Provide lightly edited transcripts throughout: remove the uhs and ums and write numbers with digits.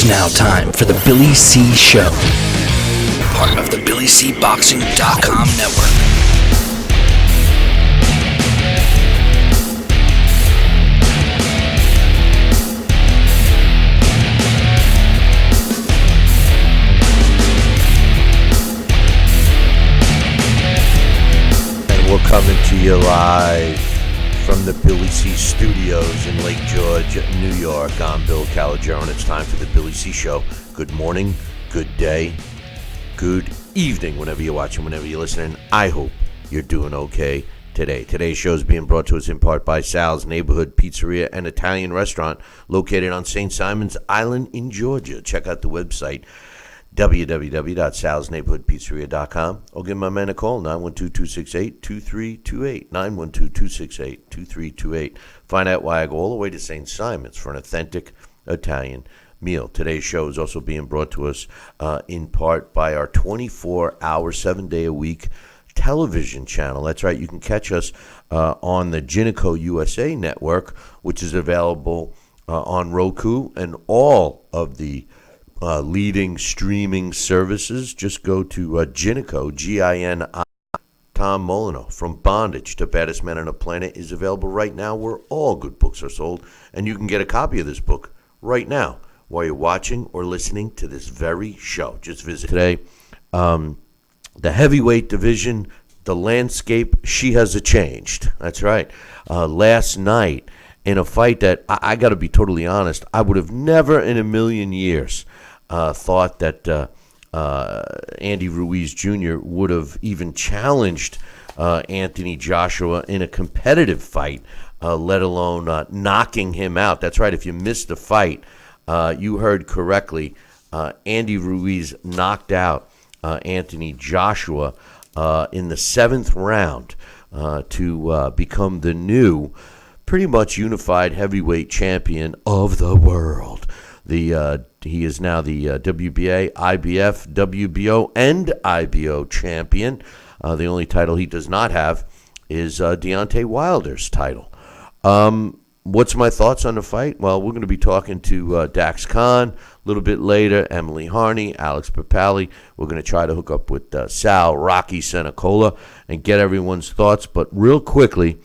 It's now time for the Billy C. Show, part of the BillyCBoxing.com network. And we're coming to you live from the Billy C. Studios in Lake George, New York. I'm Bill Calogero, and it's time for the Billy C. Show. Good morning, good day, good evening, whenever you're watching, whenever you're listening. I hope you're doing okay today. Today's show is being brought to us in part by Sal's Neighborhood Pizzeria and Italian Restaurant located on St. Simon's Island in Georgia. Check out the website, www.salsneighborhoodpizzeria.com, or give my man a call, 912-268-2328, 912-268-2328. Find out why I go all the way to St. Simon's for an authentic Italian meal. Today's show is also being brought to us in part by our 24-hour, 7-day-a-week television channel. That's right, you can catch us on the Ginico USA network, which is available on Roku and all of the leading streaming services. Just go to Ginico, G-I-N-I. Tom Molyneux, From Bondage to Baddest Man on the Planet, is available right now where all good books are sold, and you can get a copy of this book right now while you're watching or listening to this very show. Just visit today. The heavyweight division, the landscape, she has changed. That's right. Last night, in a fight that, I got to be totally honest, I would have never in a million years thought that Andy Ruiz Jr. would have even challenged Anthony Joshua in a competitive fight, let alone knocking him out. That's right. If you missed the fight, you heard correctly. Andy Ruiz knocked out Anthony Joshua in the 7th round to become the new, pretty much unified heavyweight champion of the world. He is now the WBA, IBF, WBO, and IBO champion. The only title he does not have is Deontay Wilder's title. What's my thoughts on the fight? Well, we're going to be talking to Dax Khan a little bit later, Emily Harney, Alex Papali. We're going to try to hook up with Sal Rocky Senecola and get everyone's thoughts. But real quickly,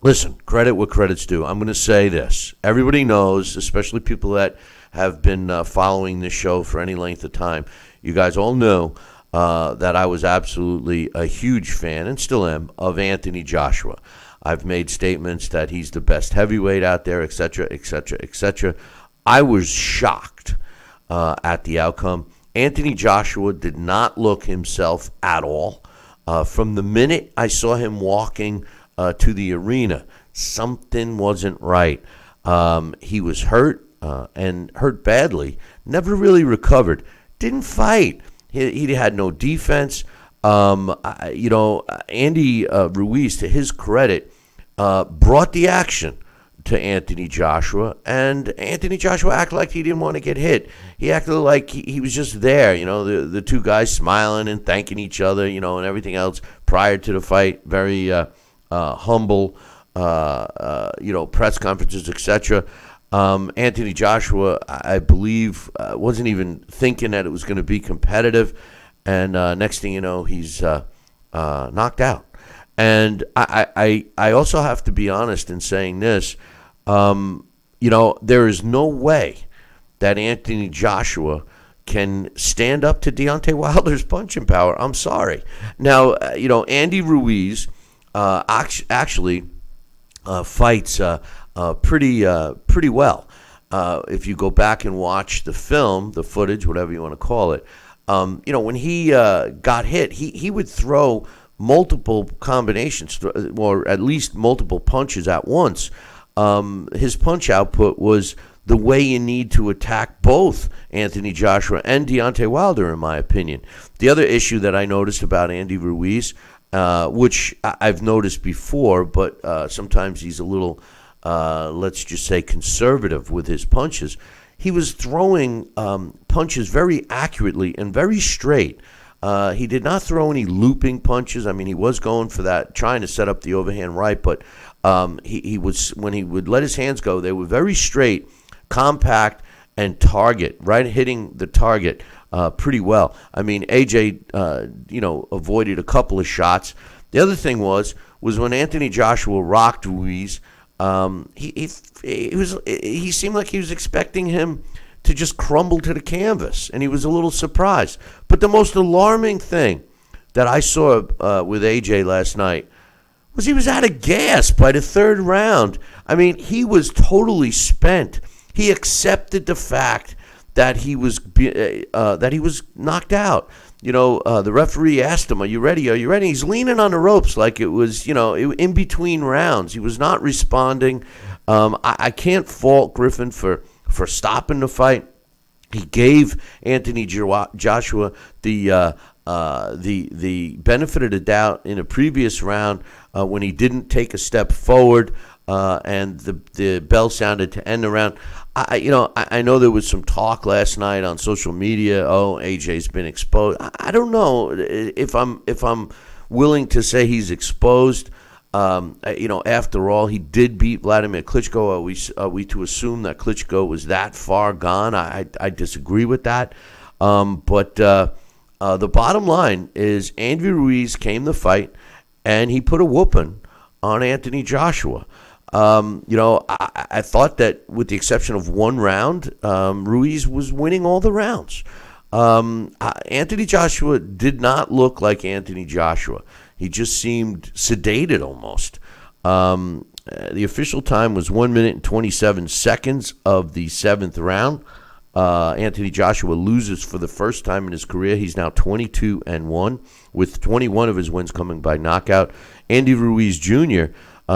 listen, credit what credit's due. I'm going to say this. Everybody knows, especially people that have been following this show for any length of time, you guys all know that I was absolutely a huge fan, and still am, of Anthony Joshua. I've made statements that he's the best heavyweight out there, etc., etc., etc. I was shocked at the outcome. Anthony Joshua did not look himself at all. From the minute I saw him walking to the arena, something wasn't right. He was hurt and hurt badly. Never really recovered. Didn't fight. He had no defense. Andy Ruiz, to his credit, brought the action to Anthony Joshua, and Anthony Joshua acted like he didn't want to get hit. He acted like he was just there, the two guys smiling and thanking each other, and everything else prior to the fight. Very humble, press conferences, etc. Anthony Joshua, I believe, wasn't even thinking that it was going to be competitive, and next thing you know, he's knocked out. And I also have to be honest in saying this, there is no way that Anthony Joshua can stand up to Deontay Wilder's punching power. I'm sorry. Now, Andy Ruiz actually fights pretty well. If you go back and watch the film, the footage, whatever you want to call it, when he got hit, he would throw multiple combinations, or at least multiple punches at once. His punch output was the way you need to attack both Anthony Joshua and Deontay Wilder, in my opinion. The other issue that I noticed about Andy Ruiz, which I've noticed before, but sometimes he's a little, let's just say, conservative with his punches. He was throwing punches very accurately and very straight. He did not throw any looping punches. I mean, he was going for that, trying to set up the overhand right, but he was, when he would let his hands go, they were very straight, compact, and target, right, hitting the target pretty well. I mean, AJ, avoided a couple of shots. The other thing was when Anthony Joshua rocked Ruiz, he seemed like he was expecting him to just crumble to the canvas, and he was a little surprised. But the most alarming thing that I saw with AJ last night was he was out of gas by the third round. I mean, he was totally spent. He accepted the fact that he was knocked out. The referee asked him, "Are you ready? Are you ready?" He's leaning on the ropes like it was, in between rounds. He was not responding. I can't fault Griffin for stopping the fight. He gave Anthony Joshua the benefit of the doubt in a previous round when he didn't take a step forward, and the bell sounded to end the round. I know there was some talk last night on social media. Oh, AJ's been exposed. I don't know if I'm willing to say he's exposed. After all, he did beat Vladimir Klitschko. Are we to assume that Klitschko was that far gone? I disagree with that. But the bottom line is Andy Ruiz came to fight, and he put a whooping on Anthony Joshua. I thought that with the exception of one round, Ruiz was winning all the rounds. Anthony Joshua did not look like Anthony Joshua. He just seemed sedated almost. The official time was 1 minute and 27 seconds of the seventh round. Anthony Joshua loses for the first time in his career. He's now 22-1, with 21 of his wins coming by knockout. Andy Ruiz Jr.,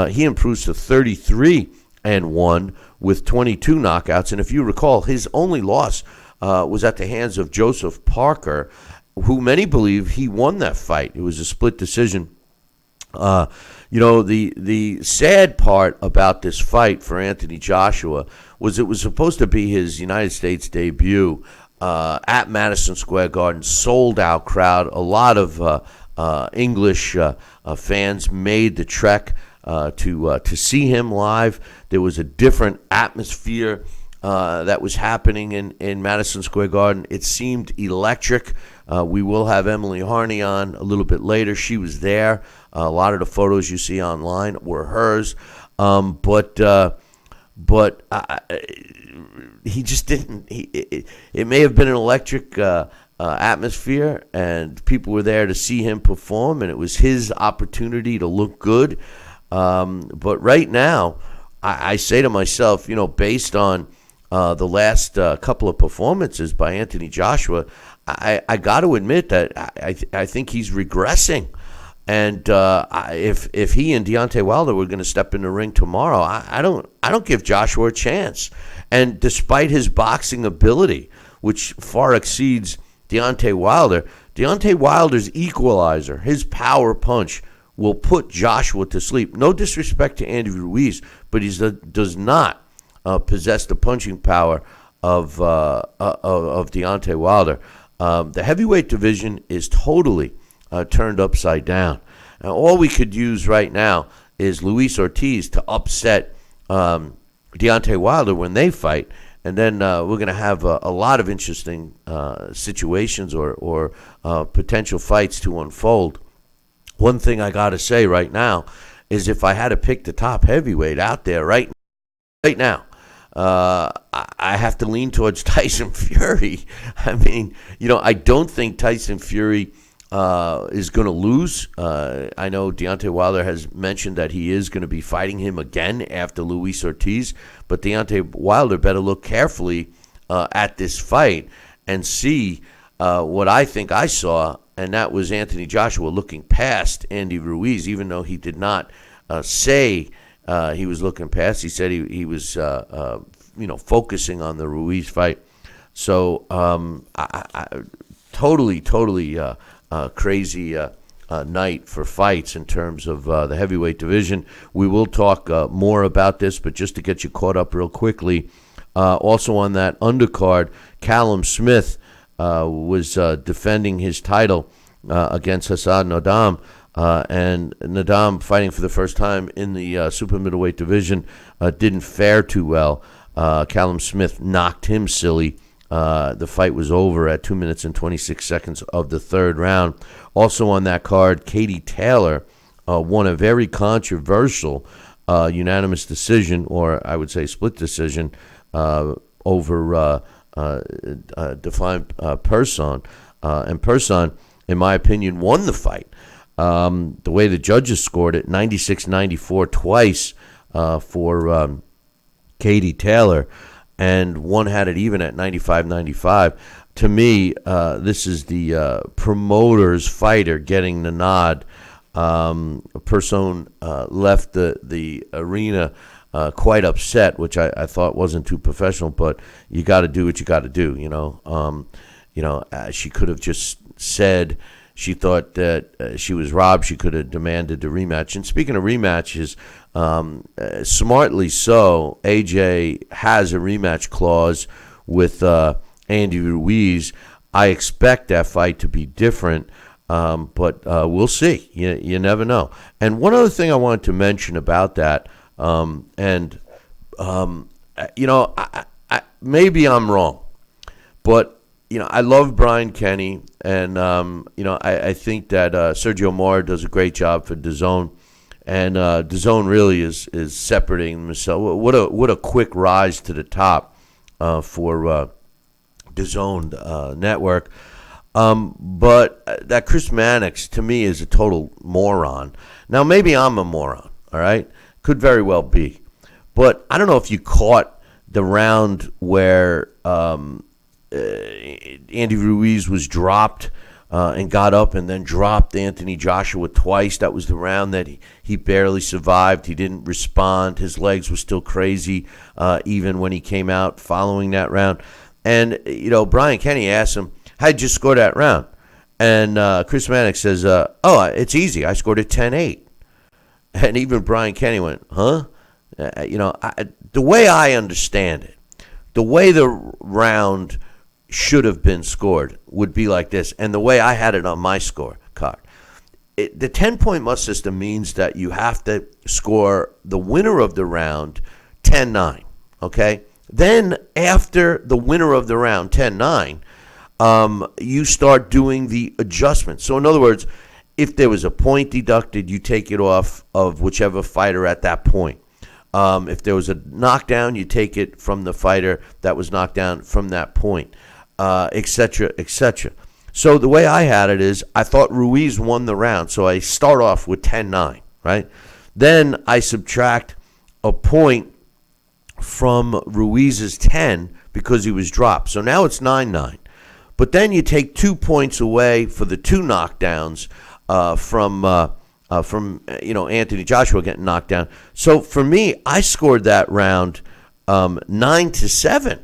he improves to 33-1 with 22 knockouts. And if you recall, his only loss was at the hands of Joseph Parker, who many believe he won that fight. It was a split decision. The sad part about this fight for Anthony Joshua was it was supposed to be his United States debut at Madison Square Garden, sold-out crowd. A lot of English fans made the trek to see him live. There was a different atmosphere that was happening in Madison Square Garden. It seemed electric. We will have Emily Harney on a little bit later. She was there. A lot of the photos you see online were hers. But he just didn't. It may have been an electric atmosphere, and people were there to see him perform, and it was his opportunity to look good. But right now, I say to myself, based on the last couple of performances by Anthony Joshua, I got to admit that I think he's regressing. And if he and Deontay Wilder were going to step in the ring tomorrow, I don't give Joshua a chance. And despite his boxing ability, which far exceeds Deontay Wilder's equalizer, his power punch, will put Joshua to sleep. No disrespect to Andy Ruiz, but he does not possess the punching power of Deontay Wilder. The heavyweight division is totally turned upside down. And all we could use right now is Luis Ortiz to upset Deontay Wilder when they fight, and then we're going to have a lot of interesting situations or potential fights to unfold. One thing I got to say right now is if I had to pick the top heavyweight out there right now, I have to lean towards Tyson Fury. I mean, I don't think Tyson Fury is going to lose. I know Deontay Wilder has mentioned that he is going to be fighting him again after Luis Ortiz, but Deontay Wilder better look carefully at this fight and see what I think I saw, and that was Anthony Joshua looking past Andy Ruiz, even though he did not say he was looking past. He said he was focusing on the Ruiz fight. So I totally crazy night for fights in terms of the heavyweight division. We will talk more about this, but just to get you caught up real quickly, also on that undercard, Callum Smith was defending his title against Hassan Nadam, and Nadam, fighting for the first time in the super middleweight division, didn't fare too well. Callum Smith knocked him silly. The fight was over at 2 minutes and 26 seconds of the third round. Also on that card, Katie Taylor won a very controversial unanimous decision, or I would say split decision, over Defiant Person. And Person, in my opinion, won the fight. The way the judges scored it, 96-94 twice for Katie Taylor, and one had it even at 95-95. To me, this is the promoter's fighter getting the nod. Person left the arena quite upset, which I thought wasn't too professional, but you got to do what you got to do, she could have just said she thought that she was robbed. She could have demanded the rematch. And speaking of rematches, smartly so, AJ has a rematch clause with Andy Ruiz. I expect that fight to be different, but we'll see. You never know. And one other thing I wanted to mention about that, maybe I'm wrong, but I love Brian Kenny, and I think that Sergio Mora does a great job for DAZN, and DAZN really is separating himself. What a quick rise to the top for DAZN network. But that Chris Mannix, to me, is a total moron. Now, maybe I'm a moron, all right? Could very well be. But I don't know if you caught the round where Andy Ruiz was dropped and got up and then dropped Anthony Joshua twice. That was the round that he barely survived. He didn't respond. His legs were still crazy even when he came out following that round. And, Brian Kenny asked him, how'd you score that round? And Chris Mannix says, it's easy. I scored it 10-8. And even Brian Kenny went, huh? The way I understand it, the way the round should have been scored would be like this. And the way I had it on my score card, the 10-point must system means that you have to score the winner of the round 10-9, okay? Then after the winner of the round 10-9, you start doing the adjustments. So in other words, if there was a point deducted, you take it off of whichever fighter at that point. If there was a knockdown, you take it from the fighter that was knocked down from that point, et cetera, et cetera. So the way I had it is I thought Ruiz won the round, so I start off with 10-9, right? Then I subtract a point from Ruiz's 10 because he was dropped. So now it's 9-9. But then you take 2 points away for the two knockdowns from Anthony Joshua getting knocked down. So for me, I scored that round 9-7.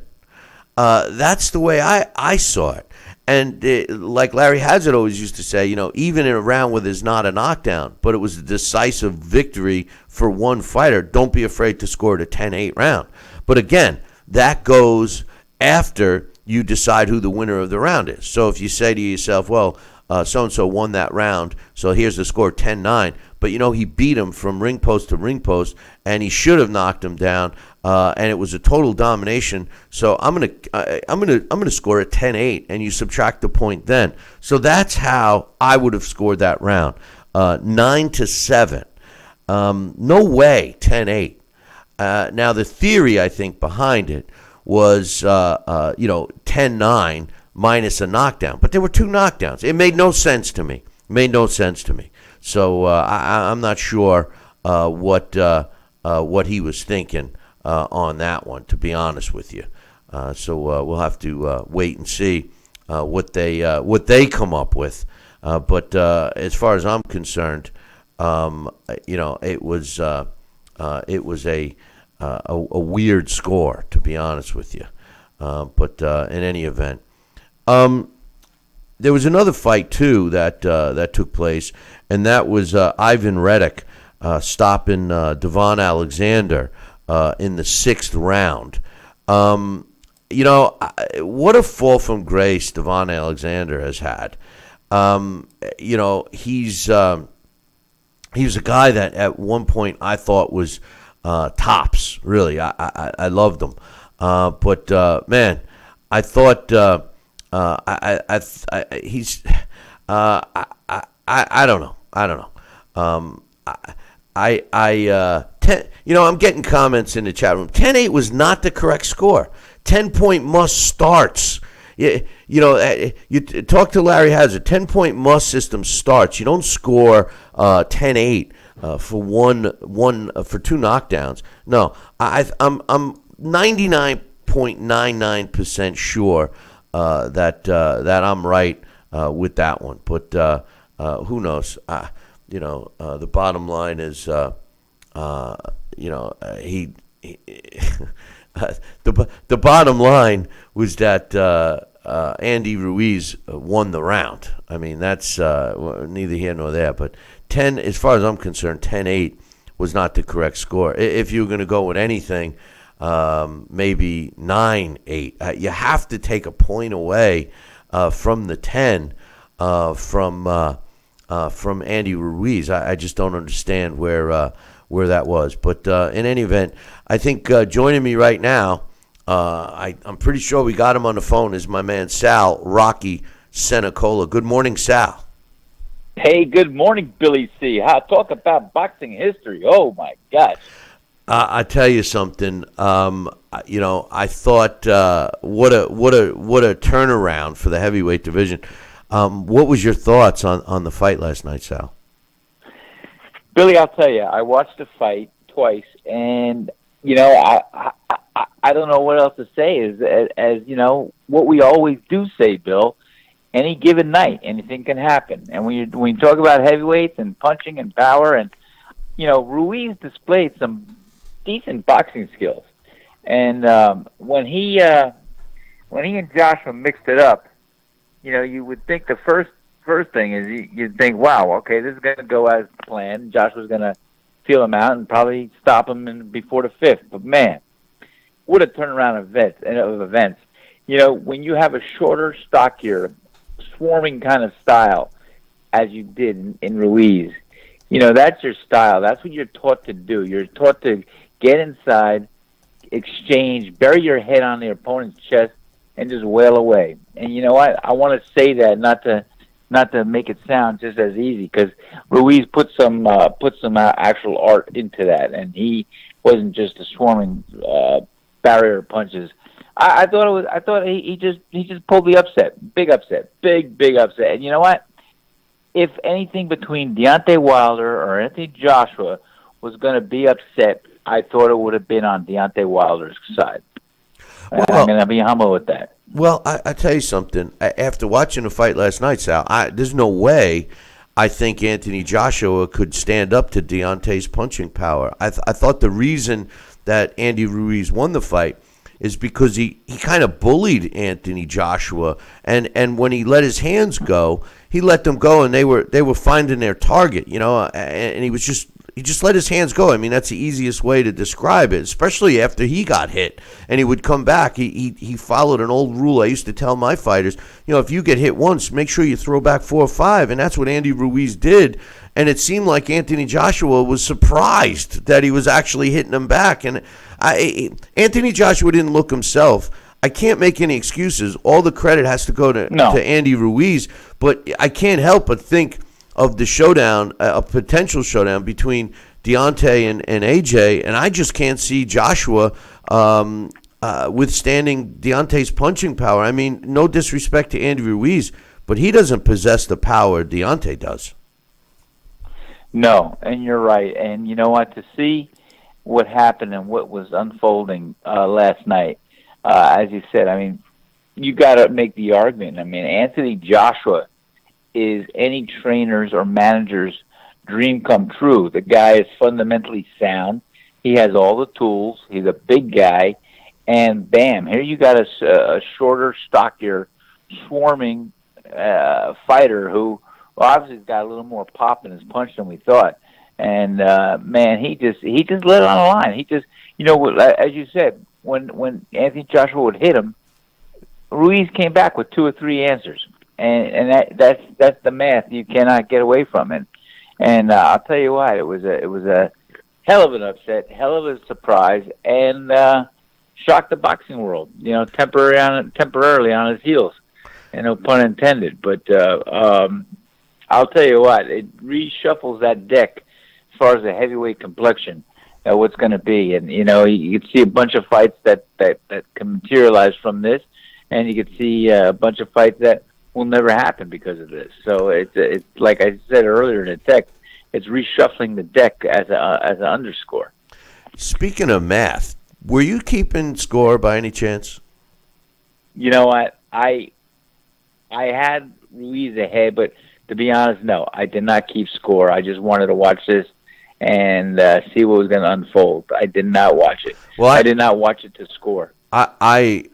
That's the way I saw it. And like Larry Hazard always used to say, even in a round where there's not a knockdown, but it was a decisive victory for one fighter, don't be afraid to score it a 10-8 round. But again, that goes after you decide who the winner of the round is. So if you say to yourself, well, so-and-so won that round, so here's the score 10-9, but he beat him from ring post to ring post, and he should have knocked him down, and it was a total domination, so I'm gonna score it 10-8, and you subtract the point then. So that's how I would have scored that round, 9-7. No way 10-8. Now the theory, I think, behind it was 10-9 minus a knockdown, but there were two knockdowns. It made no sense to me. So I'm not sure what he was thinking on that one, to be honest with you. So we'll have to wait and see what they come up with. But as far as I'm concerned, it was a weird score, to be honest with you. But in any event, there was another fight too that took place, and that was Ivan Reddick stopping Devon Alexander in the 6th round. What a fall from grace Devon Alexander has had. He's a guy that at one point I thought was tops. Really, I loved him. But man, I thought he's I don't know. I don't know. I'm getting comments in the chat room. 10-8 was not the correct score. 10-point must starts. You talk to Larry Hazard. 10-point must system starts. You don't score 10-8 for for two knockdowns. No, I'm 99.99% sure that I'm right with that one. But who knows? The bottom line is, the bottom line was that Andy Ruiz won the round. I mean, that's neither here nor there. But as far as I'm concerned, 10-8 was not the correct score. If you were going to go with anything, maybe 9-8. You have to take a point away from the 10 from Andy Ruiz. I just don't understand where that was. But in any event, I think joining me right now, I'm pretty sure we got him on the phone, is my man Sal Rocky Senecola. Good morning, Sal. Hey, good morning, Billy C. Talk about boxing history. Oh, my gosh. I tell you something. I thought what a turnaround for the heavyweight division. What was your thoughts on the fight last night, Sal? Billy, I'll tell you, I watched the fight twice, and I don't know what else to say. As what we always do say, Bill. Any given night, anything can happen. And when you talk about heavyweights and punching and power, and Ruiz displayed some decent boxing skills. And when he and Joshua mixed it up, you would think the first thing is you'd think, wow, okay, this is going to go as planned. Joshua's going to feel him out and probably stop him before the fifth. But man, what a turnaround of events. When you have a shorter, stockier, swarming kind of style, as you did in Ruiz, that's your style. That's what you're taught to do. You're taught to get inside, exchange, bury your head on the opponent's chest, and just wail away. And you know what? I want to say that not to make it sound just as easy, because Ruiz put some actual art into that, and he wasn't just a swarming barrier of punches. I thought he just pulled the upset, big upset. And you know what? If anything between Deontay Wilder or Anthony Joshua was going to be upset, I thought it would have been on Deontay Wilder's side. Well, I'm going to be humble with that. Well, I tell you something. After watching the fight last night, Sal, there's no way I think Anthony Joshua could stand up to Deontay's punching power. I thought the reason that Andy Ruiz won the fight is because he kind of bullied Anthony Joshua, and when he let his hands go, he let them go, and they were finding their target, and he just let his hands go. I mean, that's the easiest way to describe it, especially after he got hit and he would come back. He followed an old rule I used to tell my fighters, if you get hit once, make sure you throw back 4 or 5, and that's what Andy Ruiz did. And it seemed like Anthony Joshua was surprised that he was actually hitting him back. And Anthony Joshua didn't look himself. I can't make any excuses. All the credit has to go to Andy Ruiz, but I can't help but think of the showdown, a potential showdown between Deontay and AJ, and I just can't see Joshua withstanding Deontay's punching power. I mean, no disrespect to Andy Ruiz, but he doesn't possess the power Deontay does. No, and you're right. And you know what? To see what happened and what was unfolding last night, as you said, I mean, you got to make the argument. I mean, Anthony Joshua is any trainer's or manager's dream come true. The guy is fundamentally sound. He has all the tools. He's a big guy. And bam, here you got a shorter, stockier, swarming fighter who obviously has got a little more pop in his punch than we thought. And man, he just let it on the line. He just, as you said, when Anthony Joshua would hit him, Ruiz came back with 2 or 3 answers, and that's the math you cannot get away from it. And I'll tell you what, it was a hell of an upset, hell of a surprise, and shocked the boxing world. Temporarily on his heels, and no pun intended. But I'll tell you what, it reshuffles that deck as far as the heavyweight complexion. What's going to be, and you can see a bunch of fights that can materialize from this, and you can see a bunch of fights that will never happen because of this. So it's like I said earlier in the text, it's reshuffling the deck as an underscore. Speaking of math, were you keeping score by any chance? You know what? I had Ruiz ahead, but to be honest, no, I did not keep score. I just wanted to watch this and see what was going to unfold. I did not watch it. Well, I did not watch it to score. I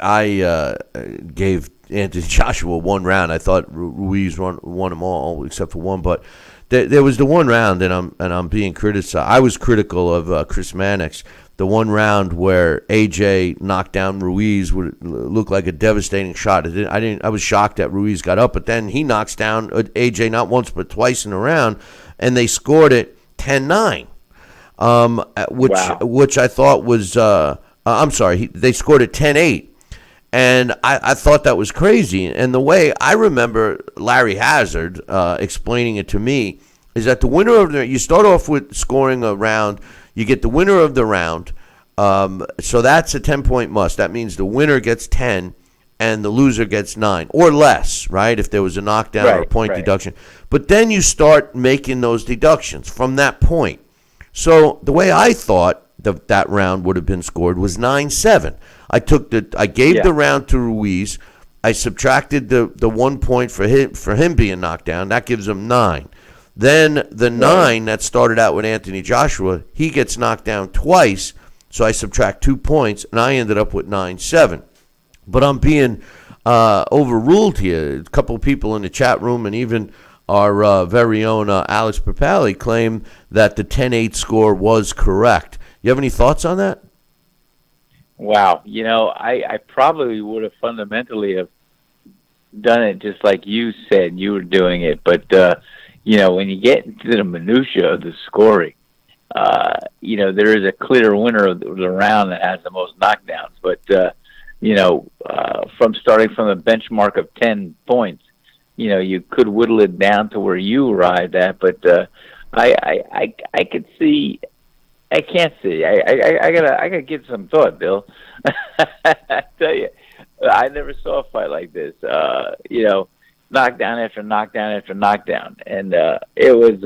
gave Anthony Joshua one round. I thought Ruiz won them all except for one, but there was the one round, and I'm being criticized. I was critical of Chris Mannix. The one round where AJ knocked down Ruiz would look like a devastating shot. I was shocked that Ruiz got up, but then he knocks down AJ not once but twice in a round, and they scored it 10-9, which I thought was I'm sorry, they scored it 10-8, and I thought that was crazy. And the way I remember Larry Hazard explaining it to me is that the winner of you start off with scoring a round, you get the winner of the round, so that's a 10-point must. That means the winner gets 10 and the loser gets 9 or less, right, if there was a knockdown or a point deduction. But then you start making those deductions from that point. So the way I thought that round would have been scored was 9-7. I gave the round to Ruiz. I subtracted the 1 point for him being knocked down. That gives him 9. Then the 9 that started out with Anthony Joshua, he gets knocked down twice, so I subtract 2 points, and I ended up with 9-7. But I'm being overruled here. A couple of people in the chat room and even our very own Alex Papali claim that the 10-8 score was correct. You have any thoughts on that? Wow. I probably would have fundamentally have done it just like you said you were doing it. But, when you get into the minutia of the scoring, there is a clear winner of the round that has the most knockdowns. But, from starting from a benchmark of 10 points, you could whittle it down to where you arrived at. But I could see. I can't see. I gotta give some thought, Bill. I tell you, I never saw a fight like this. Knockdown after knockdown after knockdown, and it was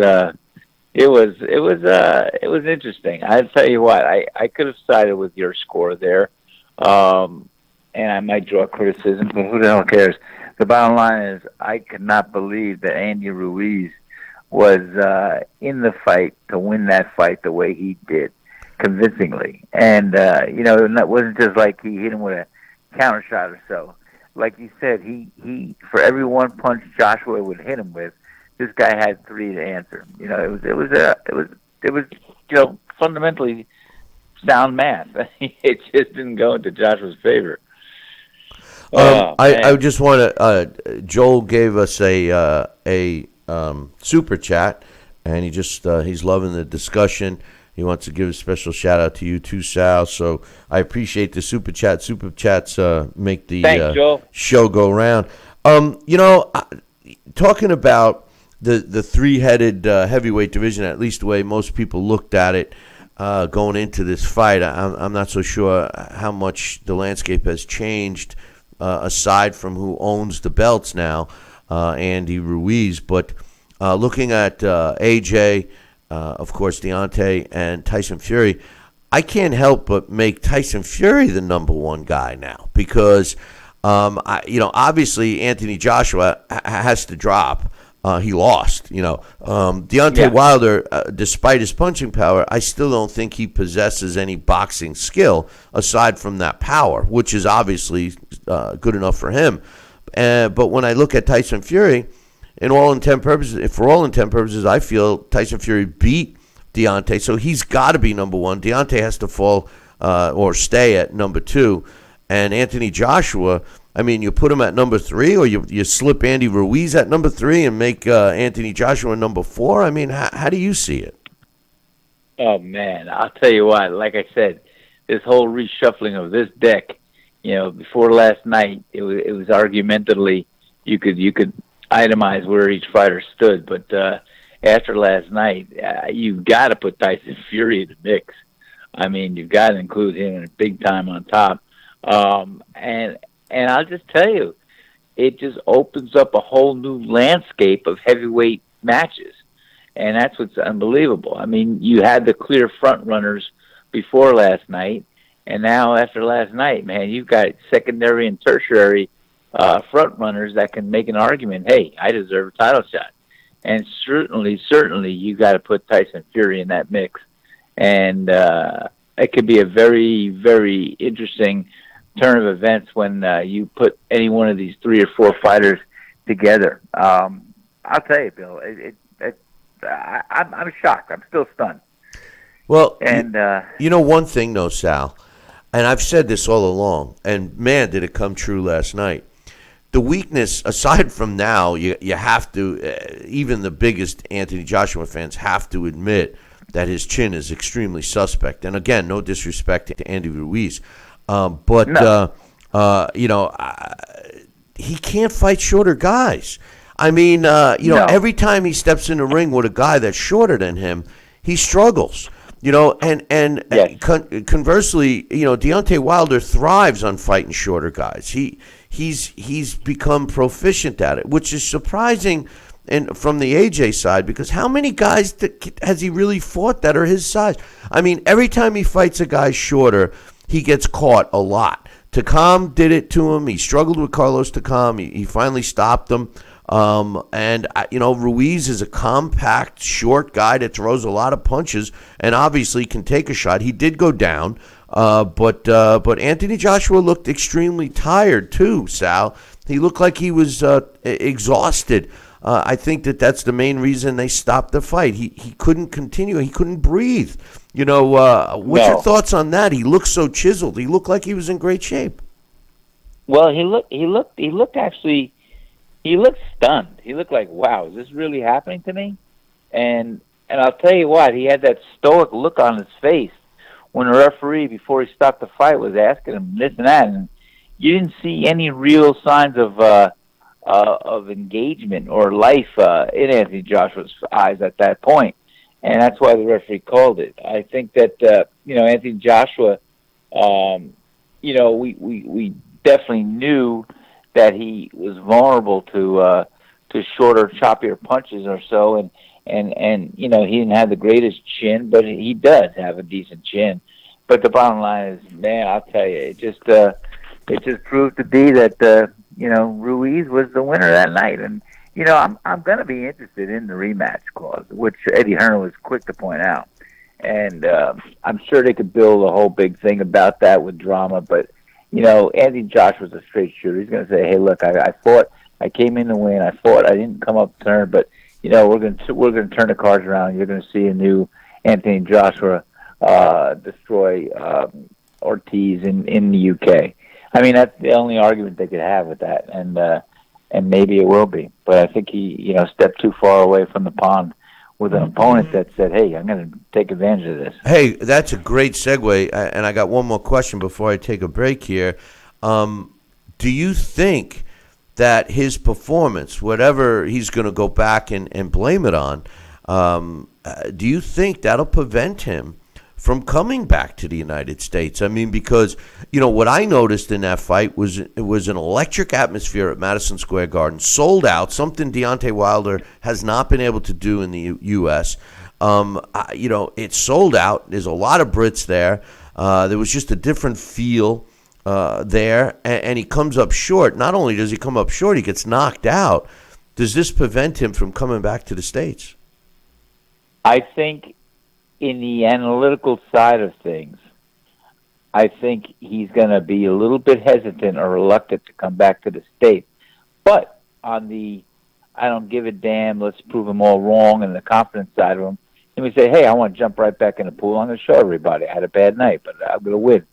interesting. I tell you what, I could have sided with your score there, and I might draw criticism, but who the hell cares? The bottom line is, I could not believe that Andy Ruiz was in the fight to win that fight the way he did, convincingly. And, it wasn't just like he hit him with a counter shot or so. Like you said, he for every one punch Joshua would hit him with, this guy had 3 to answer. It was fundamentally sound math. It just didn't go into Joshua's favor. I just want to. Joel gave us a super chat, and he's loving the discussion. He wants to give a special shout out to you too, Sal. So I appreciate the super chat. Super chats make the show go round. Talking about the 3-headed heavyweight division, at least the way most people looked at it going into this fight, I'm not so sure how much the landscape has changed aside from who owns the belts now, Andy Ruiz. But looking at AJ, of course, Deontay, and Tyson Fury, I can't help but make Tyson Fury the number one guy now because, obviously Anthony Joshua has to drop. He lost, Deontay Wilder, despite his punching power, I still don't think he possesses any boxing skill aside from that power, which is obviously good enough for him. But when I look at Tyson Fury, for all intent purposes, I feel Tyson Fury beat Deontay, so he's got to be number one. Deontay has to fall or stay at number 2, and Anthony Joshua, you put him at number 3, or you slip Andy Ruiz at number 3 and make Anthony Joshua number 4. How do you see it? Oh man, I'll tell you what. Like I said, this whole reshuffling of this deck. Before last night, it was argumentatively you could itemize where each fighter stood, but after last night, you've got to put Tyson Fury in the mix. I mean, you've got to include him in big time on top. And I'll just tell you, it just opens up a whole new landscape of heavyweight matches. And that's what's unbelievable. I mean, you had the clear front runners before last night, and now after last night, man, you've got secondary and tertiary front runners that can make an argument, hey, I deserve a title shot. And certainly, you got to put Tyson Fury in that mix. And it could be a very, very interesting turn of events when you put any one of these 3 or 4 fighters together. I'll tell you, Bill, I'm shocked. I'm still stunned. Well, and one thing, though, Sal, and I've said this all along, and man, did it come true last night. The weakness, aside from now, you have to, even the biggest Anthony Joshua fans have to admit that his chin is extremely suspect. And again, no disrespect to Andy Ruiz, but no. He can't fight shorter guys. I mean, No. every time he steps in the ring with a guy that's shorter than him, he struggles. And Yes. Conversely, Deontay Wilder thrives on fighting shorter guys. He's become proficient at it, which is surprising. And from the AJ side, because how many guys has he really fought that are his size? I mean, every time he fights a guy shorter, he gets caught a lot. Takam did it to him. He struggled with Carlos Takam. He finally stopped him. Ruiz is a compact, short guy that throws a lot of punches and obviously can take a shot. He did go down, but Anthony Joshua looked extremely tired too, Sal. He looked like he was exhausted. I think that's the main reason they stopped the fight. He couldn't continue. He couldn't breathe. What's your thoughts on that? He looked so chiseled. He looked like he was in great shape. Well, he looked actually. He looked stunned. He looked like, wow, is this really happening to me? And I'll tell you what, he had that stoic look on his face when the referee, before he stopped the fight, was asking him this and that, and you didn't see any real signs of engagement or life in Anthony Joshua's eyes at that point, and that's why the referee called it. I think that Anthony Joshua, we definitely knew that he was vulnerable to shorter, choppier punches or so, and he didn't have the greatest chin, but he does have a decent chin. But the bottom line is, man, I'll tell you, it just proved to be that Ruiz was the winner that night, and I'm going to be interested in the rematch clause, which Eddie Hearn was quick to point out, and I'm sure they could build a whole big thing about that with drama, but. Anthony Joshua's a straight shooter. He's going to say, "Hey, look, I fought. I came in to win. I fought. I didn't come up to turn, but we're going to turn the cards around. You're going to see a new Anthony Joshua destroy Ortiz in the UK." I mean, that's the only argument they could have with that, and maybe it will be. But I think he stepped too far away from the pond with an opponent that said, hey, I'm going to take advantage of this. Hey, that's a great segue, and I got one more question before I take a break here. Do you think that his performance, whatever he's going to go back and blame it on, do you think that'll prevent him from coming back to the United States? I mean, because, what I noticed in that fight was it was an electric atmosphere at Madison Square Garden, sold out, something Deontay Wilder has not been able to do in the U.S. It's sold out. There's a lot of Brits there. There was just a different feel there, and he comes up short. Not only does he come up short, he gets knocked out. Does this prevent him from coming back to the States? I think in the analytical side of things, I think he's going to be a little bit hesitant or reluctant to come back to the States. But on the I don't give a damn, let's prove them all wrong, and the confidence side of him, and we say, hey, I want to jump right back in the pool. I'm going to show everybody I had a bad night, but I'm going to win.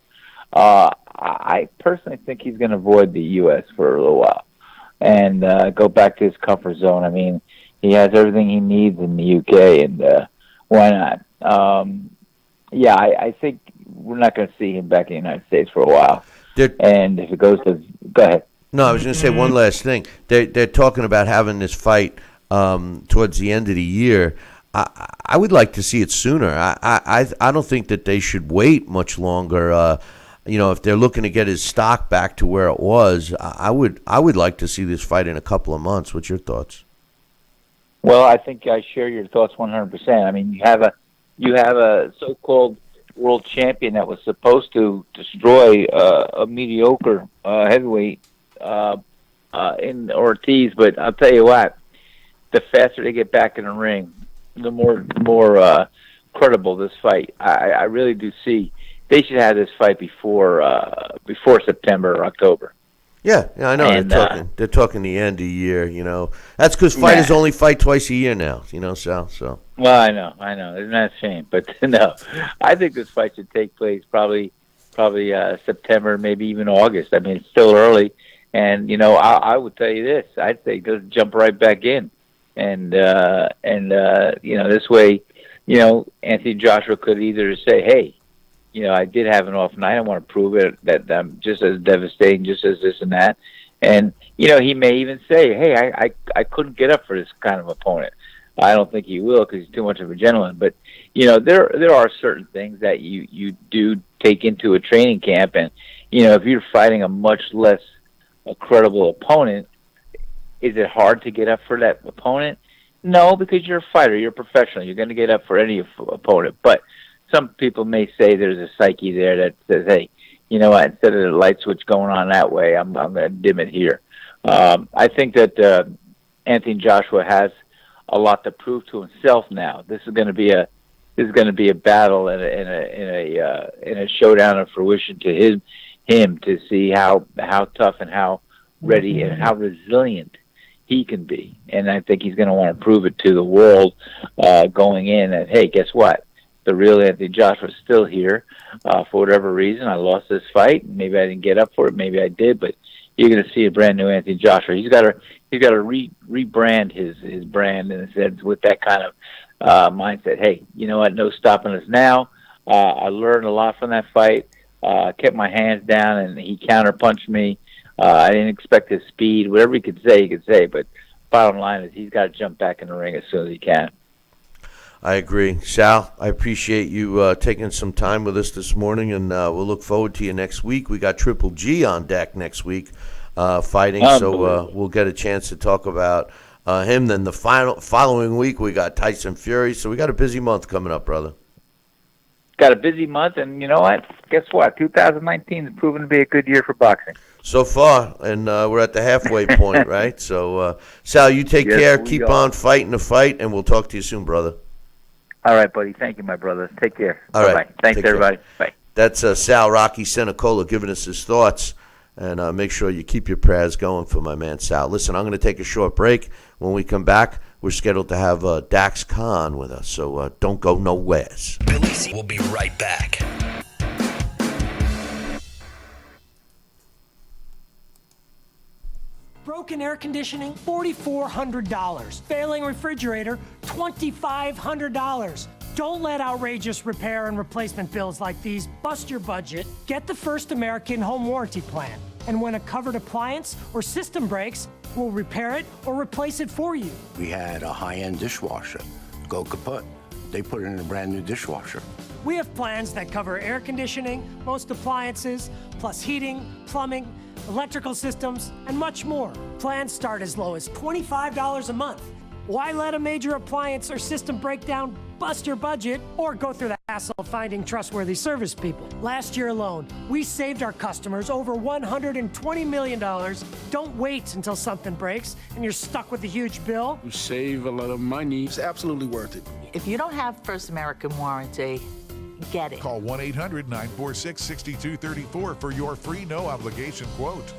I personally think he's going to avoid the U.S. for a little while and go back to his comfort zone. I mean, he has everything he needs in the UK, and why not? I think we're not going to see him back in the United States for a while. They're, and if it goes to, go ahead. No, I was going to say one last thing. They're talking about having this fight towards the end of the year. I would like to see it sooner. I don't think that they should wait much longer. If they're looking to get his stock back to where it was, I would like to see this fight in a couple of months. What's your thoughts? Well, I think I share your thoughts 100%. I mean, you have a so-called world champion that was supposed to destroy a mediocre heavyweight in Ortiz, but I'll tell you what, the faster they get back in the ring, the more credible this fight. I really do see they should have this fight before September or October. Yeah, I know. And, they're talking the end of the year. That's because fighters only fight twice a year now. Sal. So. Well, I know. Isn't that a shame? But no, I think this fight should take place probably September, maybe even August. I mean, it's still early, and I would tell you this: I'd say just jump right back in, and this way, Anthony Joshua could either say, hey, I did have an off night. I want to prove it that I'm just as devastating, just as this and that. And, he may even say, hey, I couldn't get up for this kind of opponent. I don't think he will because he's too much of a gentleman. But, there are certain things that you do take into a training camp. And, if you're fighting a much less credible opponent, is it hard to get up for that opponent? No, because you're a fighter. You're a professional. You're going to get up for any opponent. But some people may say there's a psyche there that says, hey, what, instead of the light switch going on that way, I'm going to dim it here. I think that Anthony Joshua has a lot to prove to himself now. This is going to be a battle and a showdown of fruition to him to see how tough and how ready and how resilient he can be. And I think he's going to want to prove it to the world going in that, hey, guess what? The real Anthony Joshua is still here. For whatever reason, I lost this fight. Maybe I didn't get up for it. Maybe I did. But you're going to see a brand new Anthony Joshua. He's got to rebrand his brand in a sense with that kind of mindset. Hey, you know what? No stopping us now. I learned a lot from that fight. Kept my hands down, and he counterpunched me. I didn't expect his speed. Whatever he could say. But bottom line is he's got to jump back in the ring as soon as he can. I agree. Sal, I appreciate you taking some time with us this morning, and we'll look forward to you next week. We got Triple G on deck next week fighting, so we'll get a chance to talk about him. Then the following week, we got Tyson Fury, so we got a busy month coming up, brother. Got a busy month, and you know what? Guess what? 2019 is proving to be a good year for boxing. So far, and we're at the halfway point, right? So, Sal, you take care. Keep on fighting the fight, and we'll talk to you soon, brother. All right, buddy. Thank you, my brother. Take care. All Bye-bye. right. Thanks, everybody. Bye. That's Sal Rocky Senecola giving us his thoughts. And make sure you keep your prayers going for my man Sal. Listen, I'm going to take a short break. When we come back, we're scheduled to have Dax Khan with us. So don't go nowhere. Billy C will be right back. Broken air conditioning, $4,400. Failing refrigerator, $2,500. Don't let outrageous repair and replacement bills like these bust your budget. Get the First American Home Warranty Plan. And when a covered appliance or system breaks, we'll repair it or replace it for you. We had a high-end dishwasher go kaput. They put it in a brand new dishwasher. We have plans that cover air conditioning, most appliances, plus heating, plumbing, electrical systems, and much more. Plans start as low as $25 a month. Why let a major appliance or system breakdown bust your budget or go through the hassle of finding trustworthy service people? Last year alone, we saved our customers over $120 million. Don't wait until something breaks and you're stuck with a huge bill. You save a lot of money. It's absolutely worth it. If you don't have First American Warranty, get it. Call 1-800-946-6234 for your free no-obligation quote.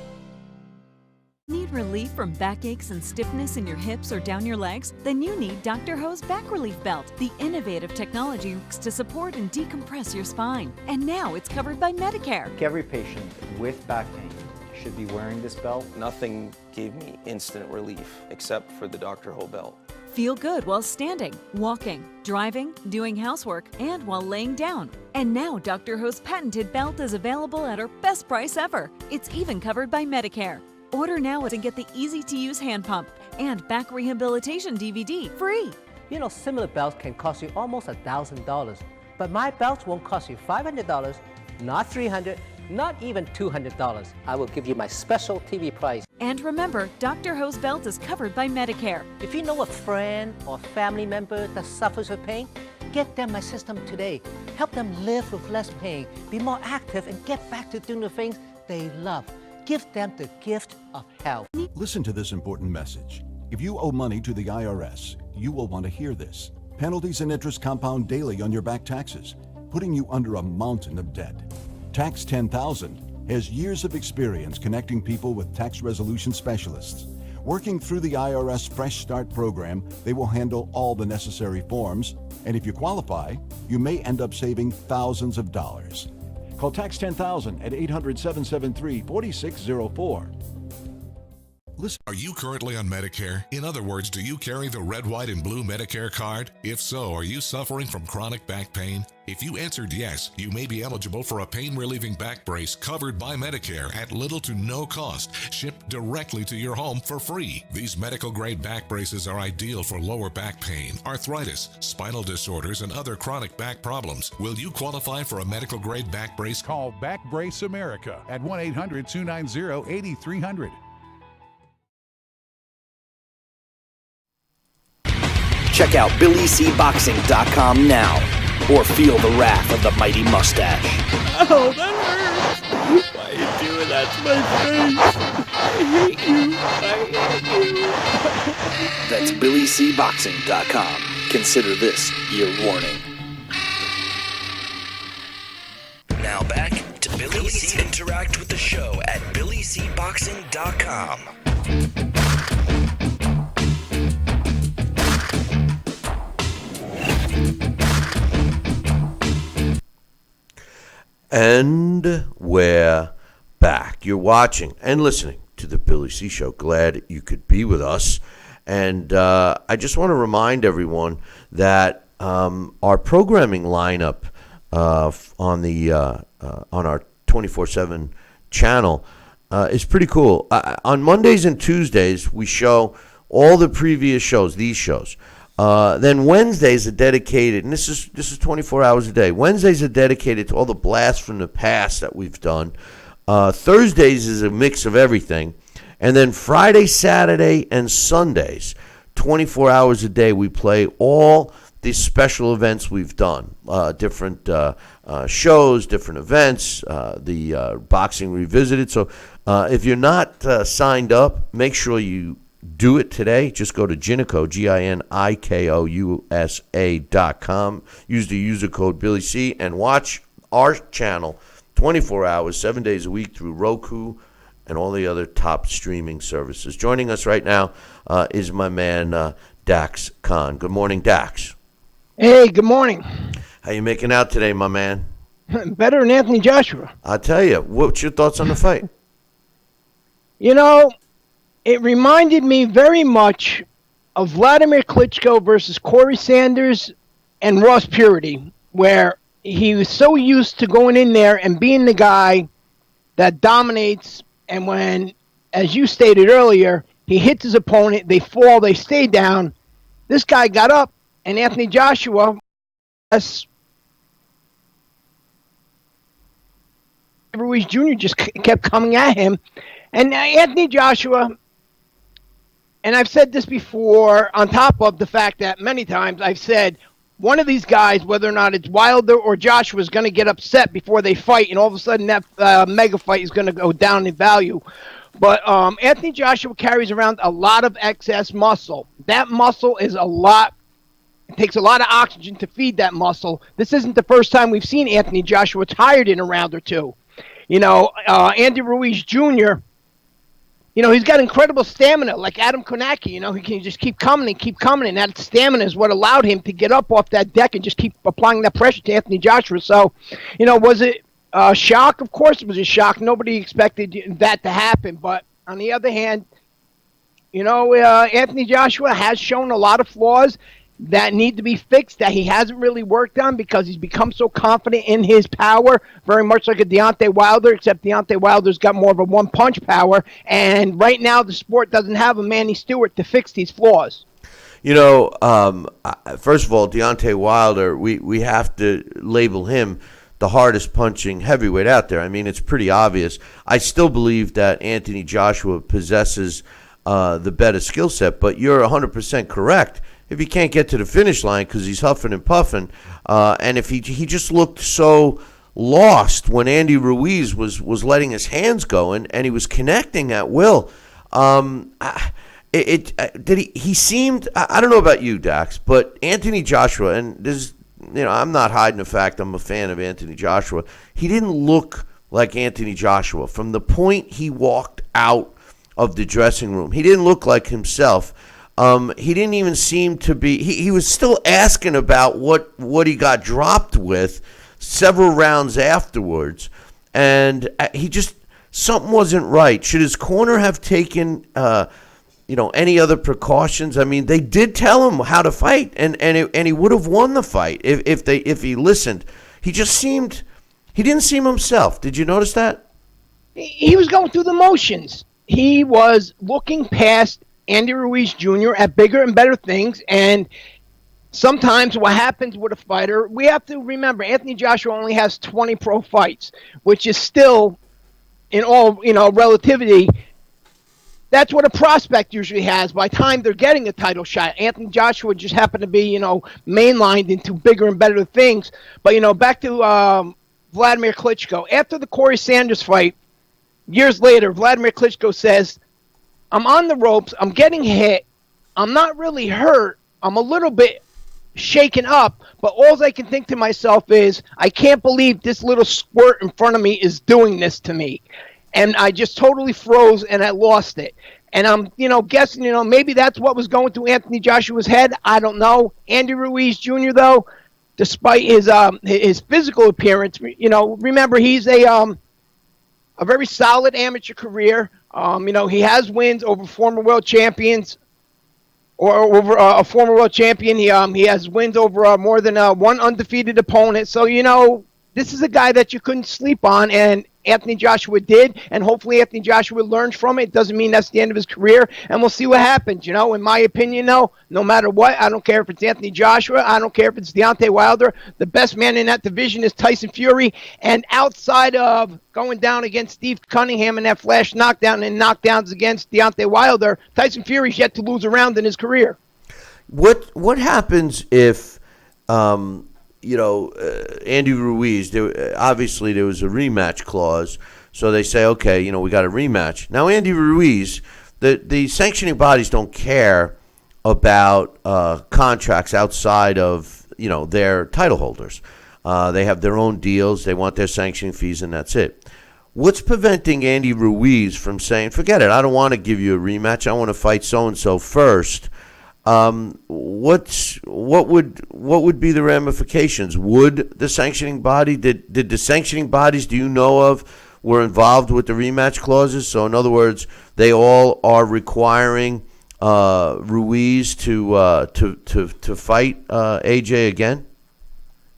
Need relief from backaches and stiffness in your hips or down your legs? Then you need Dr. Ho's Back Relief Belt. The innovative technology works to support and decompress your spine. And now it's covered by Medicare. Every patient with back pain should be wearing this belt. Nothing gave me instant relief except for the Dr. Ho belt. Feel good while standing, walking, driving, doing housework, and while laying down. And now Dr. Ho's patented belt is available at our best price ever. It's even covered by Medicare. Order now and get the easy-to-use hand pump and back rehabilitation DVD free. You know, similar belts can cost you almost $1,000, but my belts won't cost you $500, not $300, not even $200. I will give you my special TV price. And remember, Dr. Ho's belt is covered by Medicare. If you know a friend or family member that suffers with pain, get them my system today. Help them live with less pain, be more active, and get back to doing the things they love. Give them the gift of health. Listen to this important message. If you owe money to the IRS, you will want to hear this. Penalties and interest compound daily on your back taxes, putting you under a mountain of debt. Tax 10,000 has years of experience connecting people with tax resolution specialists. Working through the IRS Fresh Start program, they will handle all the necessary forms, and if you qualify, you may end up saving thousands of dollars. Call Tax 10,000 at 800-773-4604. Listen. Are you currently on Medicare? In other words, do you carry the red, white, and blue Medicare card? If so, are you suffering from chronic back pain? If you answered yes, you may be eligible for a pain-relieving back brace covered by Medicare at little to no cost, shipped directly to your home for free. These medical-grade back braces are ideal for lower back pain, arthritis, spinal disorders, and other chronic back problems. Will you qualify for a medical-grade back brace? Call Back Brace America at 1-800-290-8300. Check out BillyCBoxing.com now, or feel the wrath of the mighty mustache. Oh, that hurts! Why are you doing that to my face? I hate you! That's BillyCBoxing.com. Consider this your warning. Now back to Billy C. Interact with the show at BillyCBoxing.com. And we're back. You're watching and listening to the Billy C. Show. Glad you could be with us. And I just want to remind everyone that our programming lineup on our 24/7 channel is pretty cool. On Mondays and Tuesdays, we show all the previous shows, these shows. Then Wednesdays are dedicated, and this is 24 hours a day. Wednesdays are dedicated to all the blasts from the past that we've done. Thursdays is a mix of everything. And then Friday, Saturday, and Sundays, 24 hours a day, we play all these special events we've done. Different shows, different events, the Boxing Revisited. So if you're not signed up, make sure you do it today. Just go to Ginico, GINIKOUSA.com. Use the user code BillyC and watch our channel 24 hours, 7 days a week through Roku and all the other top streaming services. Joining us right now is my man Dax Khan. Good morning, Dax. Hey, good morning. How you making out today, my man? Better than Anthony Joshua. I'll tell you. What's your thoughts on the fight? You know, it reminded me very much of Vladimir Klitschko versus Corey Sanders and Ross Purity, where he was so used to going in there and being the guy that dominates, and when, as you stated earlier, he hits his opponent, they fall, they stay down. This guy got up, and Anthony Joshua, Ruiz Jr. just kept coming at him. And Anthony Joshua, and I've said this before, on top of the fact that many times I've said one of these guys, whether or not it's Wilder or Joshua, is going to get upset before they fight, and all of a sudden that mega fight is going to go down in value. But Anthony Joshua carries around a lot of excess muscle. That muscle is a lot. It takes a lot of oxygen to feed that muscle. This isn't the first time we've seen Anthony Joshua tired in a round or two. You know, Andy Ruiz Jr., you know, he's got incredible stamina, like Adam Konecki. You know, he can just keep coming, and that stamina is what allowed him to get up off that deck and just keep applying that pressure to Anthony Joshua. So, you know, was it a shock? Of course it was a shock. Nobody expected that to happen. But on the other hand, Anthony Joshua has shown a lot of flaws that need to be fixed that he hasn't really worked on because he's become so confident in his power, very much like a Deontay Wilder, except Deontay Wilder's got more of a one-punch power. And right now the sport doesn't have a Manny Stewart to fix these flaws. First of all, Deontay Wilder, we have to label him the hardest punching heavyweight out there. I mean, it's pretty obvious. I still believe that Anthony Joshua possesses the better skill set, but you're 100% correct. If he can't get to the finish line because he's huffing and puffing, and if he just looked so lost when Andy Ruiz was letting his hands go and he was connecting at will. He seemed, I don't know about you, Dax, but Anthony Joshua, and this, I'm not hiding the fact I'm a fan of Anthony Joshua. He didn't look like Anthony Joshua from the point he walked out of the dressing room. He didn't look like himself. He didn't even seem to be. He was still asking about what he got dropped with several rounds afterwards, and something wasn't right. Should his corner have taken any other precautions? I mean, they did tell him how to fight, and he would have won the fight if he listened. He didn't seem himself. Did you notice that? He was going through the motions. He was looking past Andy Ruiz Jr. at bigger and better things, and sometimes what happens with a fighter, we have to remember Anthony Joshua only has 20 pro fights, which is still, in all relativity, that's what a prospect usually has by the time they're getting a title shot. Anthony Joshua just happened to be, mainlined into bigger and better things. But, back to Vladimir Klitschko. After the Corey Sanders fight, years later, Vladimir Klitschko says, I'm on the ropes, I'm getting hit, I'm not really hurt, I'm a little bit shaken up, but all I can think to myself is, I can't believe this little squirt in front of me is doing this to me. And I just totally froze and I lost it. And I'm, guessing, maybe that's what was going through Anthony Joshua's head. I don't know. Andy Ruiz Jr., though, despite his physical appearance, remember he's a very solid amateur career. He has wins over former world champions or over a former world champion. He has wins over more than one undefeated opponent. So, this is a guy that you couldn't sleep on, and Anthony Joshua did, and hopefully Anthony Joshua learns from it. Doesn't mean that's the end of his career, and we'll see what happens. In my opinion, though, no matter what, I don't care if it's Anthony Joshua, I don't care if it's Deontay Wilder. The best man in that division is Tyson Fury, and outside of going down against Steve Cunningham in that flash knockdown and knockdowns against Deontay Wilder, Tyson Fury's yet to lose a round in his career. What happens if Andy Ruiz, obviously there was a rematch clause, so they say, okay, we got a rematch. Now, Andy Ruiz, the sanctioning bodies don't care about contracts outside of, their title holders. They have their own deals. They want their sanctioning fees, and that's it. What's preventing Andy Ruiz from saying, forget it, I don't want to give you a rematch. I want to fight so-and-so first. What would be the ramifications? Would the sanctioning body, did the sanctioning bodies, do you know of, were involved with the rematch clauses? So in other words, they all are requiring Ruiz to fight AJ again?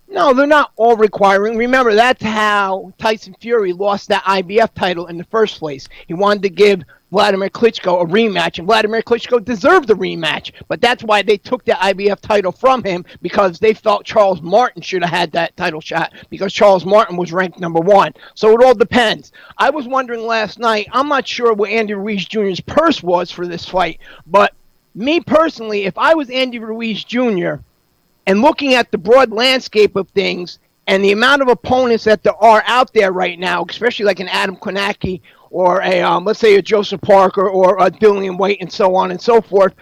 No, they're not all requiring. Remember, that's how Tyson Fury lost that IBF title in the first place. He wanted to give Vladimir Klitschko a rematch, and Vladimir Klitschko deserved the rematch. But that's why they took the IBF title from him, because they felt Charles Martin should have had that title shot, because Charles Martin was ranked number 1. So it all depends. I was wondering last night, I'm not sure what Andy Ruiz Jr.'s purse was for this fight, but me personally, if I was Andy Ruiz Jr., and looking at the broad landscape of things and the amount of opponents that there are out there right now, especially like an Adam Konecki or let's say a Joseph Parker or a Dillian White and so on and so forth,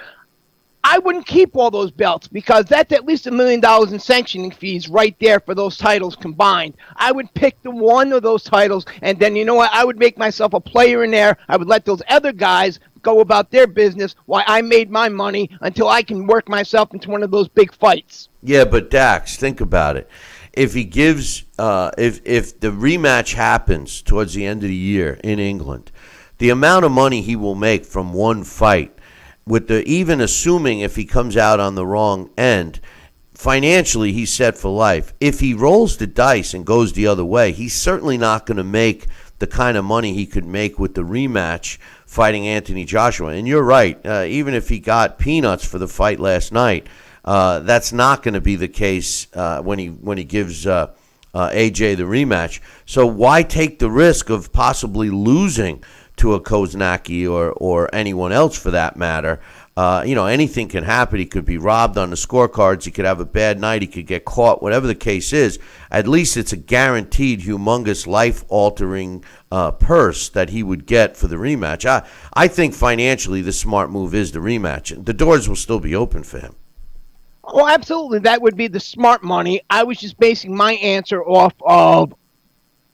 I wouldn't keep all those belts, because that's at least $1 million in sanctioning fees right there for those titles combined. I would pick the one of those titles, and then I would make myself a player in there. I would let those other guys go about their business while I made my money until I can work myself into one of those big fights. Yeah, but Dax, think about it. If he gives, if the rematch happens towards the end of the year in England, the amount of money he will make from one fight even assuming if he comes out on the wrong end, financially he's set for life. If he rolls the dice and goes the other way, he's certainly not going to make the kind of money he could make with the rematch fighting Anthony Joshua. And you're right, even if he got peanuts for the fight last night, that's not going to be the case when he gives AJ the rematch. So why take the risk of possibly losing to a Koznacki or anyone else for that matter? Anything can happen. He could be robbed on the scorecards. He could have a bad night. He could get caught. Whatever the case is, at least it's a guaranteed, humongous, life-altering purse that he would get for the rematch. I think financially the smart move is the rematch. The doors will still be open for him. Oh, absolutely. That would be the smart money. I was just basing my answer off of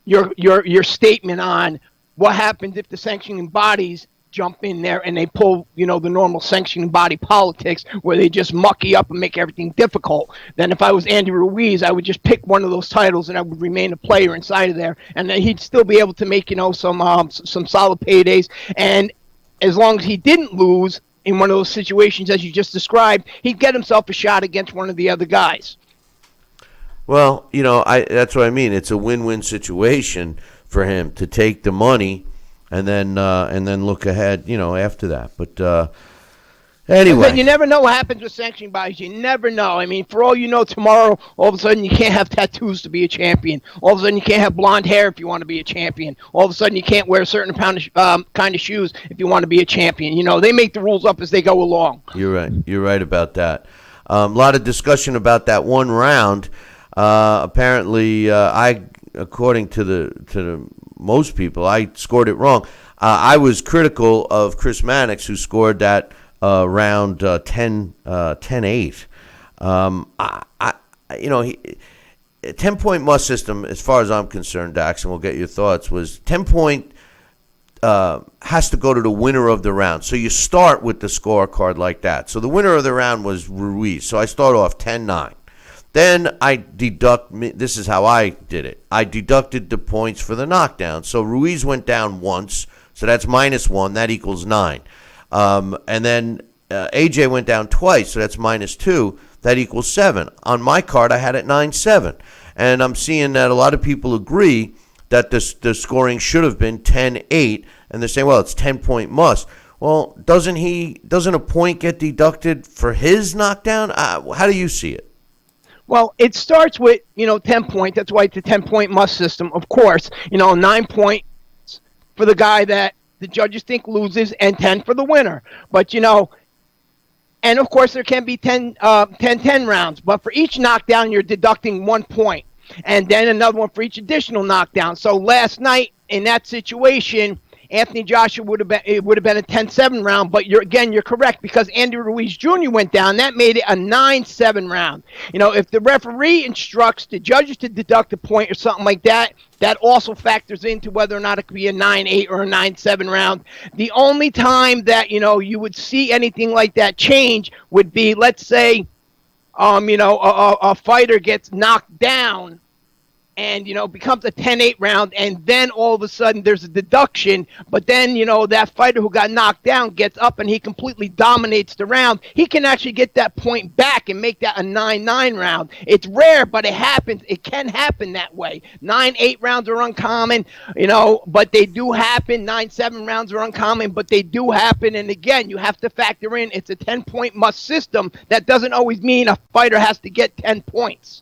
your statement on what happens if the sanctioning bodies jump in there and they pull, the normal sanctioning body politics where they just mucky up and make everything difficult. Then if I was Andy Ruiz, I would just pick one of those titles and I would remain a player inside of there, and then he'd still be able to make, some solid paydays. And as long as he didn't lose in one of those situations as you just described, he'd get himself a shot against one of the other guys. Well, that's what I mean. It's a win-win situation for him to take the money and then look ahead, after that. But anyway, you never know what happens with sanctioning bodies. You never know. I mean, for all you know, tomorrow all of a sudden you can't have tattoos to be a champion. All of a sudden you can't have blonde hair if you want to be a champion. All of a sudden you can't wear a certain kind of shoes if you want to be a champion. They make the rules up as they go along. You're right. You're right about that. A lot of discussion about that one round. Apparently, according to the most people, I scored it wrong. I was critical of Chris Mannix, who scored that round 10-8. 10-point must system, as far as I'm concerned, Dax, and we'll get your thoughts, was 10-point has to go to the winner of the round. So you start with the scorecard like that. So the winner of the round was Ruiz. So I start off 10-9. Then I this is how I did it. I deducted the points for the knockdown. So Ruiz went down once, so that's -1. That equals 9. And then AJ went down twice, so that's -2. That equals 7. On my card, I had it 9-7. And I'm seeing that a lot of people agree that the scoring should have been 10-8. And they're saying, well, it's 10-point must. Well, doesn't a point get deducted for his knockdown? How do you see it? Well, it starts with, 10 points. That's why it's a 10-point must system, of course. 9 points for the guy that the judges think loses and 10 for the winner. But, and of course there can be 10 rounds. But for each knockdown, you're deducting 1 point. And then another one for each additional knockdown. So last night in that situation, Anthony Joshua would have been a 10-7 round, but you're correct, because Andy Ruiz Jr. went down. That made it a 9-7 round. If the referee instructs the judges to deduct a point or something like that, that also factors into whether or not it could be a 9-8 or a 9-7 round. The only time that you would see anything like that change would be, let's say, a fighter gets knocked down and, becomes a 10-8 round, and then all of a sudden there's a deduction, but then, that fighter who got knocked down gets up and he completely dominates the round, he can actually get that point back and make that a 9-9 round. It's rare, but it happens. It can happen that way. 9-8 rounds are uncommon, but they do happen. 9-7 rounds are uncommon, but they do happen, and again, you have to factor in it's a 10-point must system. That doesn't always mean a fighter has to get 10 points.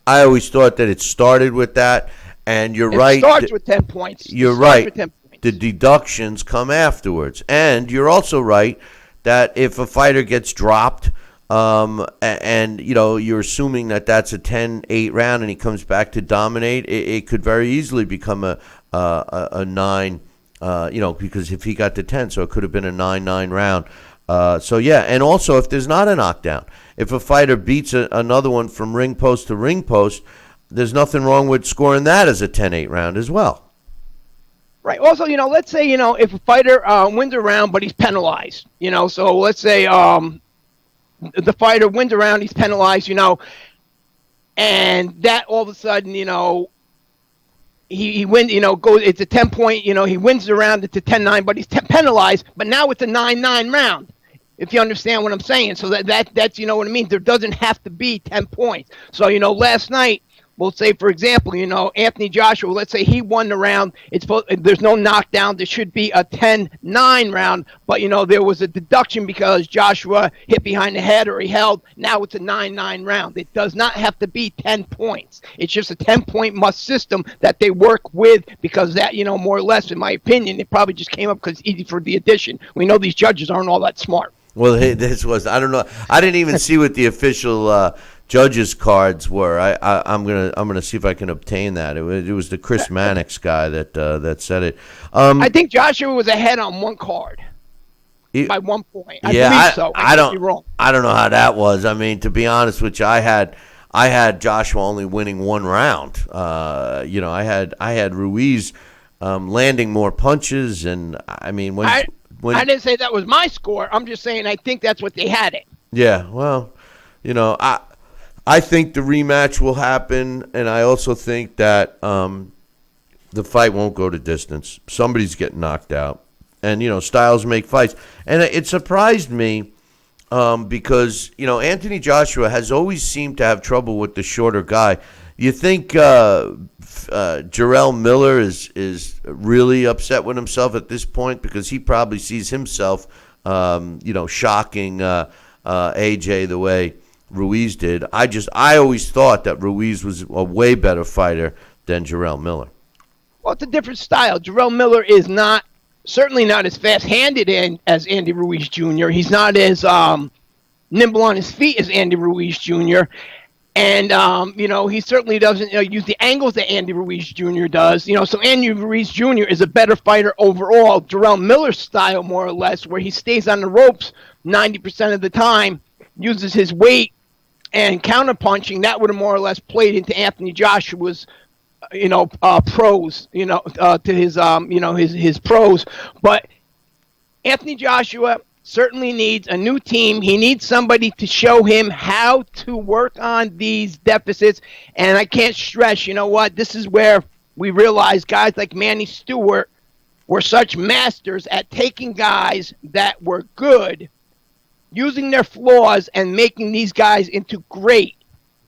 I always thought that it started with that, and you're right. It starts with 10 points. You're right. The deductions come afterwards. And you're also right that if a fighter gets dropped and, you're assuming that that's a 10-8 round and he comes back to dominate, it could very easily become a 9, because if he got to 10, so it could have been a 9-9 round. And also if there's not a knockdown, if a fighter beats another one from ring post to ring post, there's nothing wrong with scoring that as a 10-8 round as well. Right. Also, let's say, if a fighter wins a round but he's penalized, so let's say the fighter wins a round, he's penalized, and that all of a sudden, he wins, goes, it's a 10-point, he wins the round, it's a 10-9, but he's penalized, but now it's a 9-9 round. if you understand what I'm saying. So that's, you know what I mean? There doesn't have to be 10 points. So, last night, we'll say, for example, Anthony Joshua, let's say he won the round. There's no knockdown. There should be a 10-9 round. But, there was a deduction because Joshua hit behind the head or he held. Now it's a 9-9 round. It does not have to be 10 points. It's just a 10-point must system that they work with because that, more or less, in my opinion, it probably just came up because it's easy for the addition. We know these judges aren't all that smart. Well, this was, I don't know. I didn't even see what the official judges' cards were. I'm gonna see if I can obtain that. It was the Chris Mannix guy that said it. I think Joshua was ahead on one card by 1 point. I believe so. I could be wrong. I don't know how that was. I mean, to be honest with you, I had Joshua only winning one round. I had Ruiz landing more punches, and I mean I didn't say that was my score. I'm just saying I think that's what they had it. Yeah, well, I think the rematch will happen, and I also think that the fight won't go to distance. Somebody's getting knocked out, and styles make fights. And it surprised me because Anthony Joshua has always seemed to have trouble with the shorter guy. You think Jarrell Miller is really upset with himself at this point because he probably sees himself, shocking AJ the way Ruiz did. I always thought that Ruiz was a way better fighter than Jarrell Miller. Well, it's a different style. Jarrell Miller is certainly not as fast-handed as Andy Ruiz Jr. He's not as nimble on his feet as Andy Ruiz Jr. And, he certainly doesn't use the angles that Andy Ruiz Jr. does. So Andy Ruiz Jr. is a better fighter overall. Jarrell Miller's style, more or less, where he stays on the ropes 90% of the time, uses his weight and counterpunching, that would have more or less played into Anthony Joshua's, pros, to his pros. But Anthony Joshua certainly needs a new team. He needs somebody to show him how to work on these deficits. And I can't stress, this is where we realize guys like Manny Stewart were such masters at taking guys that were good, using their flaws, and making these guys into great.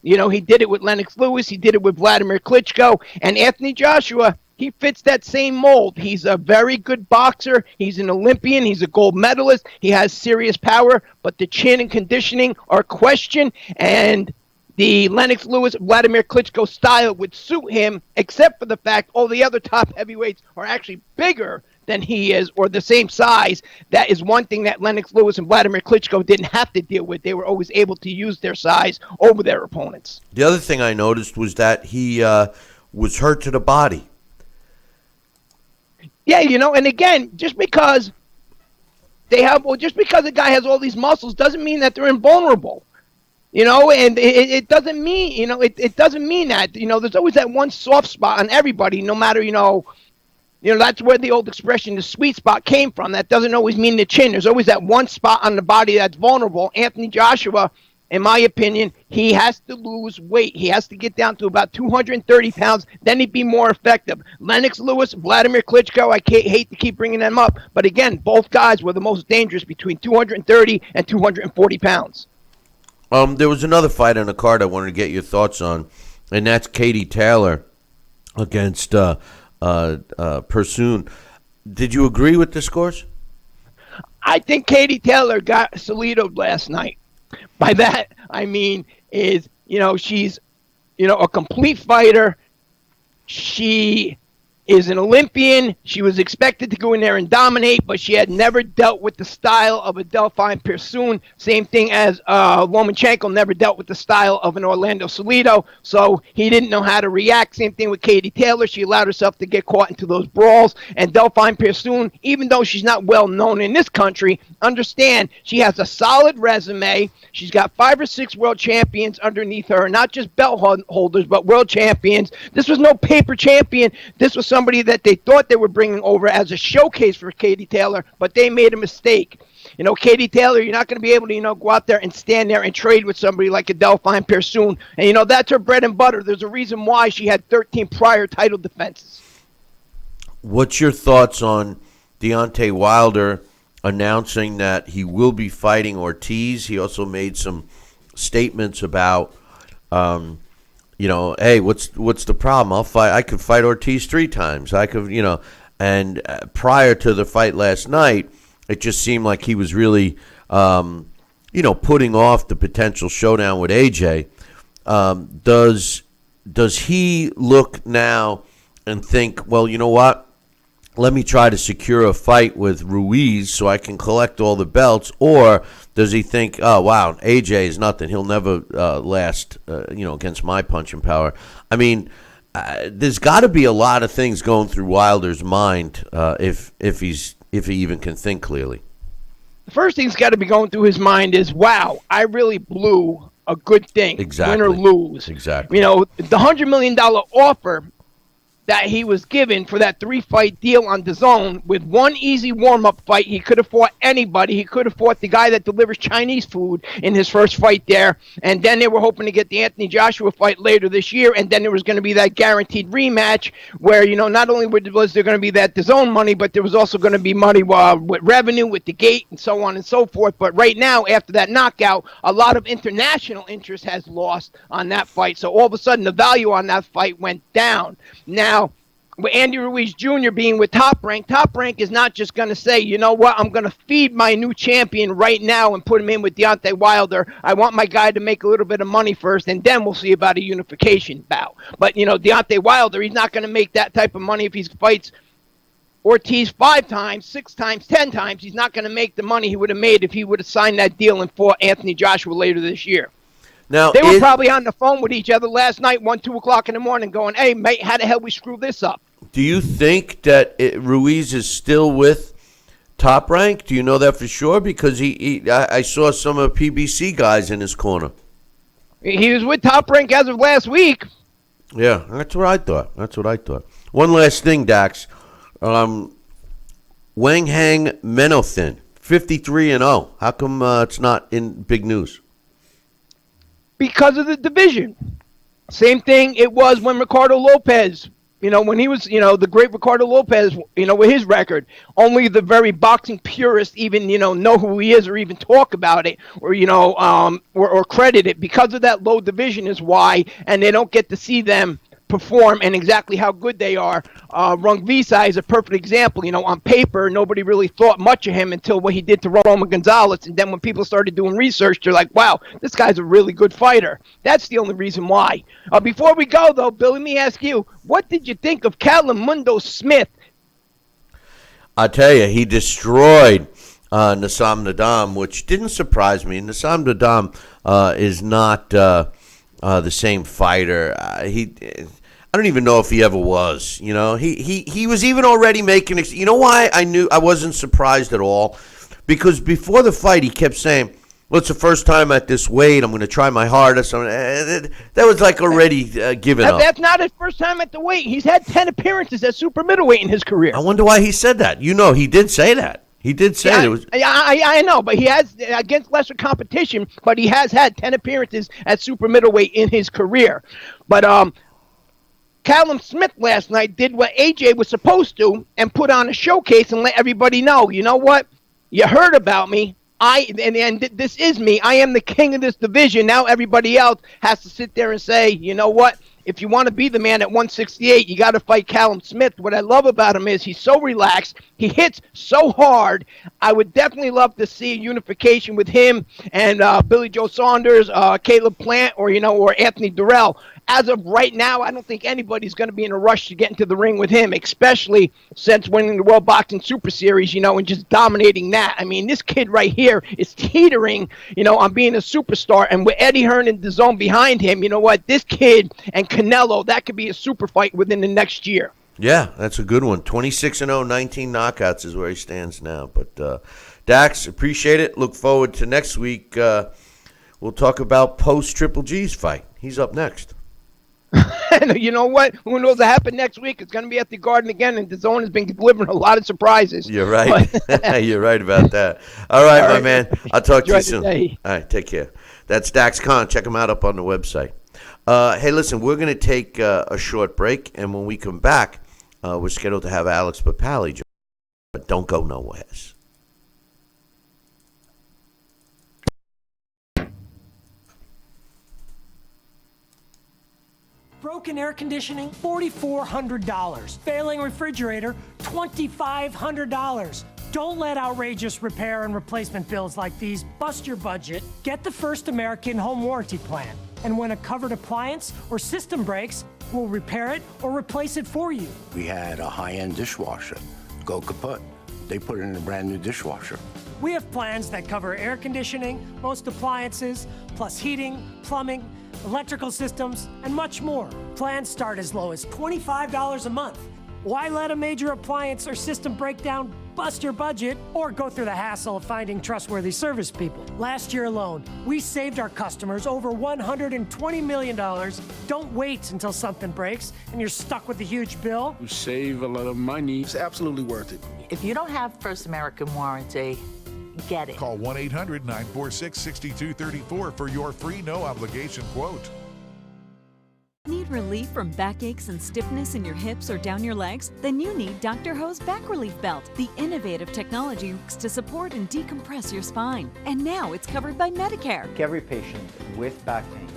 He did it with Lennox Lewis. He did it with Vladimir Klitschko. And Anthony Joshua, he fits that same mold. He's a very good boxer. He's an Olympian. He's a gold medalist. He has serious power, but the chin and conditioning are questioned. And the Lennox Lewis, Vladimir Klitschko style would suit him, except for the fact all the other top heavyweights are actually bigger than he is, or the same size. That is one thing that Lennox Lewis and Vladimir Klitschko didn't have to deal with. They were always able to use their size over their opponents. The other thing I noticed was that he was hurt to the body. Yeah, and again, just because a guy has all these muscles doesn't mean that they're invulnerable. And it doesn't mean, it doesn't mean that, there's always that one soft spot on everybody, no matter, that's where the old expression, the sweet spot, came from. That doesn't always mean the chin. There's always that one spot on the body that's vulnerable. Anthony Joshua, in my opinion, he has to lose weight. He has to get down to about 230 pounds. Then he'd be more effective. Lennox Lewis, Vladimir Klitschko, I hate to keep bringing them up. But again, both guys were the most dangerous between 230 and 240 pounds. There was another fight on the card I wanted to get your thoughts on, and that's Katie Taylor against Persoon. Did you agree with the scores? I think Katie Taylor got Salido last night. By that, I mean she's, a complete fighter. She is an Olympian. She was expected to go in there and dominate, but she had never dealt with the style of a Delphine Persoon. Same thing as Lomachenko never dealt with the style of an Orlando Salido, so he didn't know how to react. Same thing with Katie Taylor. She allowed herself to get caught into those brawls. And Delphine Persoon, even though she's not well known in this country, understand she has a solid resume. She's got 5 or 6 world champions underneath her, not just belt holders, but world champions. This was no paper champion. This was somebody that they thought they were bringing over as a showcase for Katie Taylor, but they made a mistake. Katie Taylor, you're not going to be able to, go out there and stand there and trade with somebody like a Delphine Persoon. And, that's her bread and butter. There's a reason why she had 13 prior title defenses. What's your thoughts on Deontay Wilder announcing that he will be fighting Ortiz. He also made some statements about, hey, what's the problem? I could fight Ortiz 3 times. I could, and prior to the fight last night, it just seemed like he was really, putting off the potential showdown with AJ. Does he look now and think, well, you know what? Let me try to secure a fight with Ruiz so I can collect all the belts? Or does he think, oh, wow, AJ is nothing. He'll never last, against my punching power? I mean, there's got to be a lot of things going through Wilder's mind if he even can think clearly. The first thing's got to be going through his mind is, wow, I really blew a good thing. Exactly. Win or lose. Exactly. The $100 million offer that he was given for that 3-fight deal on DAZN, with one easy warm-up fight, he could have fought anybody. He could have fought the guy that delivers Chinese food in his first fight there, and then they were hoping to get the Anthony Joshua fight later this year, and then there was going to be that guaranteed rematch where, not only was there going to be that DAZN money, but there was also going to be money with revenue, with the gate, and so on and so forth. But right now, after that knockout, a lot of international interest has lost on that fight, so all of a sudden the value on that fight went down. Now, with Andy Ruiz Jr. being with Top Rank is not just going to say, you know what, I'm going to feed my new champion right now and put him in with Deontay Wilder. I want my guy to make a little bit of money first, and then we'll see about a unification bout. But, Deontay Wilder, he's not going to make that type of money if he fights Ortiz 5 times, 6 times, 10 times. He's not going to make the money he would have made if he would have signed that deal and fought Anthony Joshua later this year. Now, they were probably on the phone with each other last night, 1, 2 o'clock in the morning, going, hey, mate, how the hell we screw this up? Do you think that Ruiz is still with Top Rank? Do you know that for sure? Because I saw some of PBC guys in his corner. He was with Top Rank as of last week. Yeah, that's what I thought. One last thing, Dax. Wang Hang Menothin, 53-0. How come it's not in big news? Because of the division. Same thing it was when Ricardo Lopez, when he was, the great Ricardo Lopez, with his record. Only the very boxing purists even, know who he is or even talk about it or, or credit it. Because of that low division is why, and they don't get to see them perform and exactly how good they are. Rung Visai is a perfect example. On paper, nobody really thought much of him until what he did to Roman Gonzalez. And then when people started doing research, they're like, wow, this guy's a really good fighter. That's the only reason why. Before we go, though, Bill, let me ask you, what did you think of Callum Mundo Smith? I tell you, he destroyed Nassam Nadam, which didn't surprise me. Nassam Nadam is not the same fighter. I don't even know if he ever was. He was even already making. You know why I wasn't surprised at all? Because before the fight, he kept saying, "Well, it's the first time at this weight. I'm going to try my hardest." That was like already given up. That's not his first time at the weight. He's had 10 appearances at super middleweight in his career. I wonder why he said that. He did say that. He did say it was. I know, but he has against lesser competition. But he has had 10 appearances at super middleweight in his career. But Callum Smith last night did what AJ was supposed to and put on a showcase and let everybody know. You know what? You heard about me. And this is me. I am the king of this division. Now everybody else has to sit there and say, you know what? If you want to be the man at 168, you got to fight Callum Smith. What I love about him is he's so relaxed. He hits so hard. I would definitely love to see a unification with him and Billy Joe Saunders, Caleb Plant, or Anthony Durrell. As of right now, I don't think anybody's going to be in a rush to get into the ring with him, especially since winning the World Boxing Super Series, and just dominating that. I mean, this kid right here is teetering, on being a superstar. And with Eddie Hearn and DAZN behind him, you know what? This kid and Canelo, that could be a super fight within the next year. Yeah, that's a good one. 26-0, 19 knockouts is where he stands now. But, Dax, appreciate it. Look forward to next week. We'll talk about post-Triple G's fight. He's up next. You know what? Who knows what happened next week? It's going to be at the Garden again, and DAZN has been delivering a lot of surprises. You're right. You're right about that. All right, my man. I'll talk to you soon. All right, take care. That's Dax Khan. Check him out up on the website. Hey, listen, we're going to take a short break, and when we come back, we're scheduled to have Alex Papali join. But don't go nowhere. Broken air conditioning, $4,400. Failing refrigerator, $2,500. Don't let outrageous repair and replacement bills like these bust your budget. Get the First American Home Warranty Plan. And when a covered appliance or system breaks, we'll repair it or replace it for you. We had a high-end dishwasher go kaput. They put it in a brand new dishwasher. We have plans that cover air conditioning, most appliances, plus heating, plumbing, electrical systems, and much more. Plans start as low as $25 a month. Why let a major appliance or system breakdown bust your budget or go through the hassle of finding trustworthy service people? Last year alone, we saved our customers over $120 million. Don't wait until something breaks and you're stuck with a huge bill. You save a lot of money. It's absolutely worth it. If you don't have First American Warranty, get it. Call 1-800-946-6234 for your free no-obligation quote. Need relief from backaches and stiffness in your hips or down your legs? Then you need Dr. Ho's Back Relief Belt, the innovative technology to support and decompress your spine. And now it's covered by Medicare. Every patient with back pain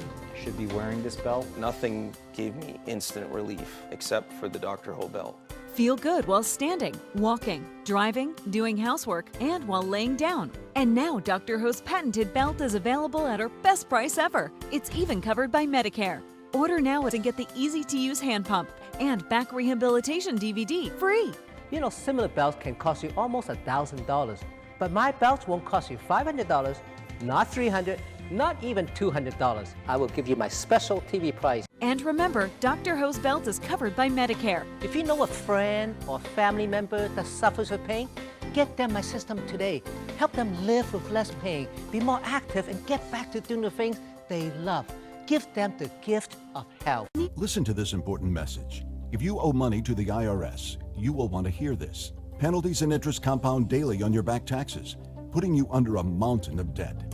should be wearing this belt. Nothing gave me instant relief except for the Dr. Ho belt. Feel good while standing, walking, driving, doing housework, and while laying down. And now Dr. Ho's patented belt is available at our best price ever. It's even covered by Medicare. Order now and get the easy-to-use hand pump and back rehabilitation DVD free. You know, similar belts can cost you almost $1,000, but my belts won't cost you $500, not $300, not even $200. I will give you my special TV price. And remember, Dr. Ho's belt is covered by Medicare. If you know a friend or family member that suffers with pain, get them my system today. Help them live with less pain, be more active, and get back to doing the things they love. Give them the gift of health. Listen to this important message. If you owe money to the IRS, you will want to hear this. Penalties and interest compound daily on your back taxes, putting you under a mountain of debt.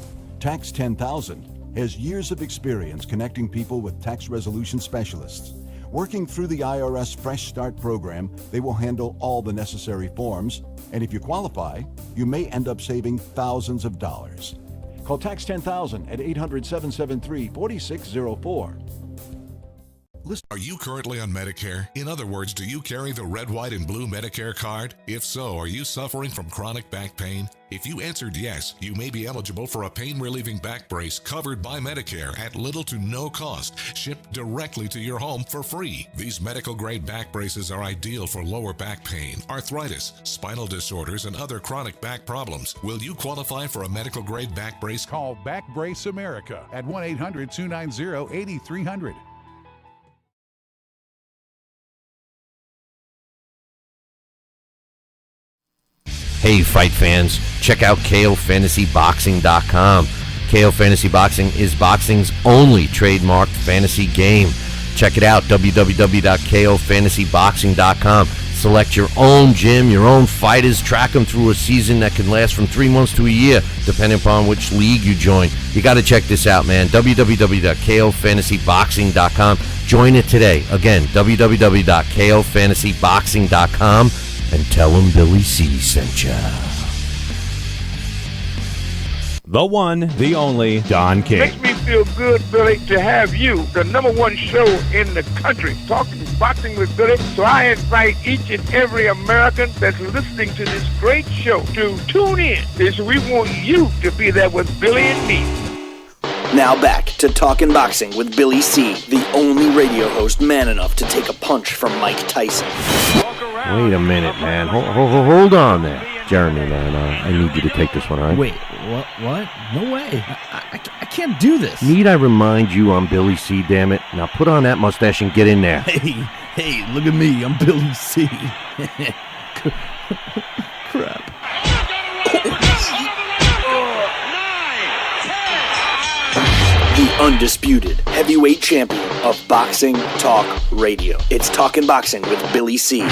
Tax 10,000 has years of experience connecting people with tax resolution specialists. Working through the IRS Fresh Start program, they will handle all the necessary forms, and if you qualify, you may end up saving thousands of dollars. Call Tax 10,000 at 800-773-4604. Are you currently on Medicare? In other words, do you carry the red, white, and blue Medicare card? If so, are you suffering from chronic back pain? If you answered yes, you may be eligible for a pain-relieving back brace covered by Medicare at little to no cost, shipped directly to your home for free. These medical-grade back braces are ideal for lower back pain, arthritis, spinal disorders, and other chronic back problems. Will you qualify for a medical-grade back brace? Call Back Brace America at 1-800-290-8300. Hey, fight fans, check out KOFantasyBoxing.com. KO Fantasy Boxing is boxing's only trademarked fantasy game. Check it out, www.KOFantasyBoxing.com. Select your own gym, your own fighters, track them through a season that can last from 3 months to a year, depending upon which league you join. You got to check this out, man, www.KOFantasyBoxing.com. Join it today. Again, www.KOFantasyBoxing.com. And tell him Billy C sent ya. The one, the only, Don King. Makes me feel good, Billy, to have you, the #1 show in the country, talking boxing with Billy. So I invite each and every American that's listening to this great show to tune in, because we want you to be there with Billy and me. Now back to Talkin' Boxing with Billy C., the only radio host man enough to take a punch from Mike Tyson. Wait a minute, man. Hold on there. Jeremy, man, I need you to take this one, all right? Wait, what? No way. I can't do this. Need I remind you I'm Billy C., damn it? Now put on that mustache and get in there. Hey, look at me. I'm Billy C. Crap. The undisputed heavyweight champion of Boxing Talk Radio. It's Talkin' Boxing with Billy C.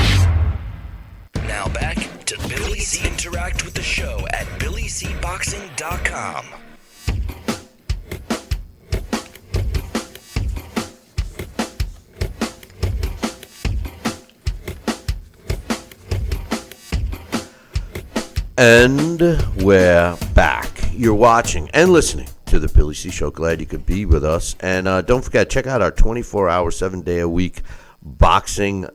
Now back to Billy C. Interact with the show at BillyCBoxing.com. And we're back. You're watching and listening to to the Billy C. Show. Glad you could be with us. And don't forget, check out our 24-hour, 7-day-a-week boxing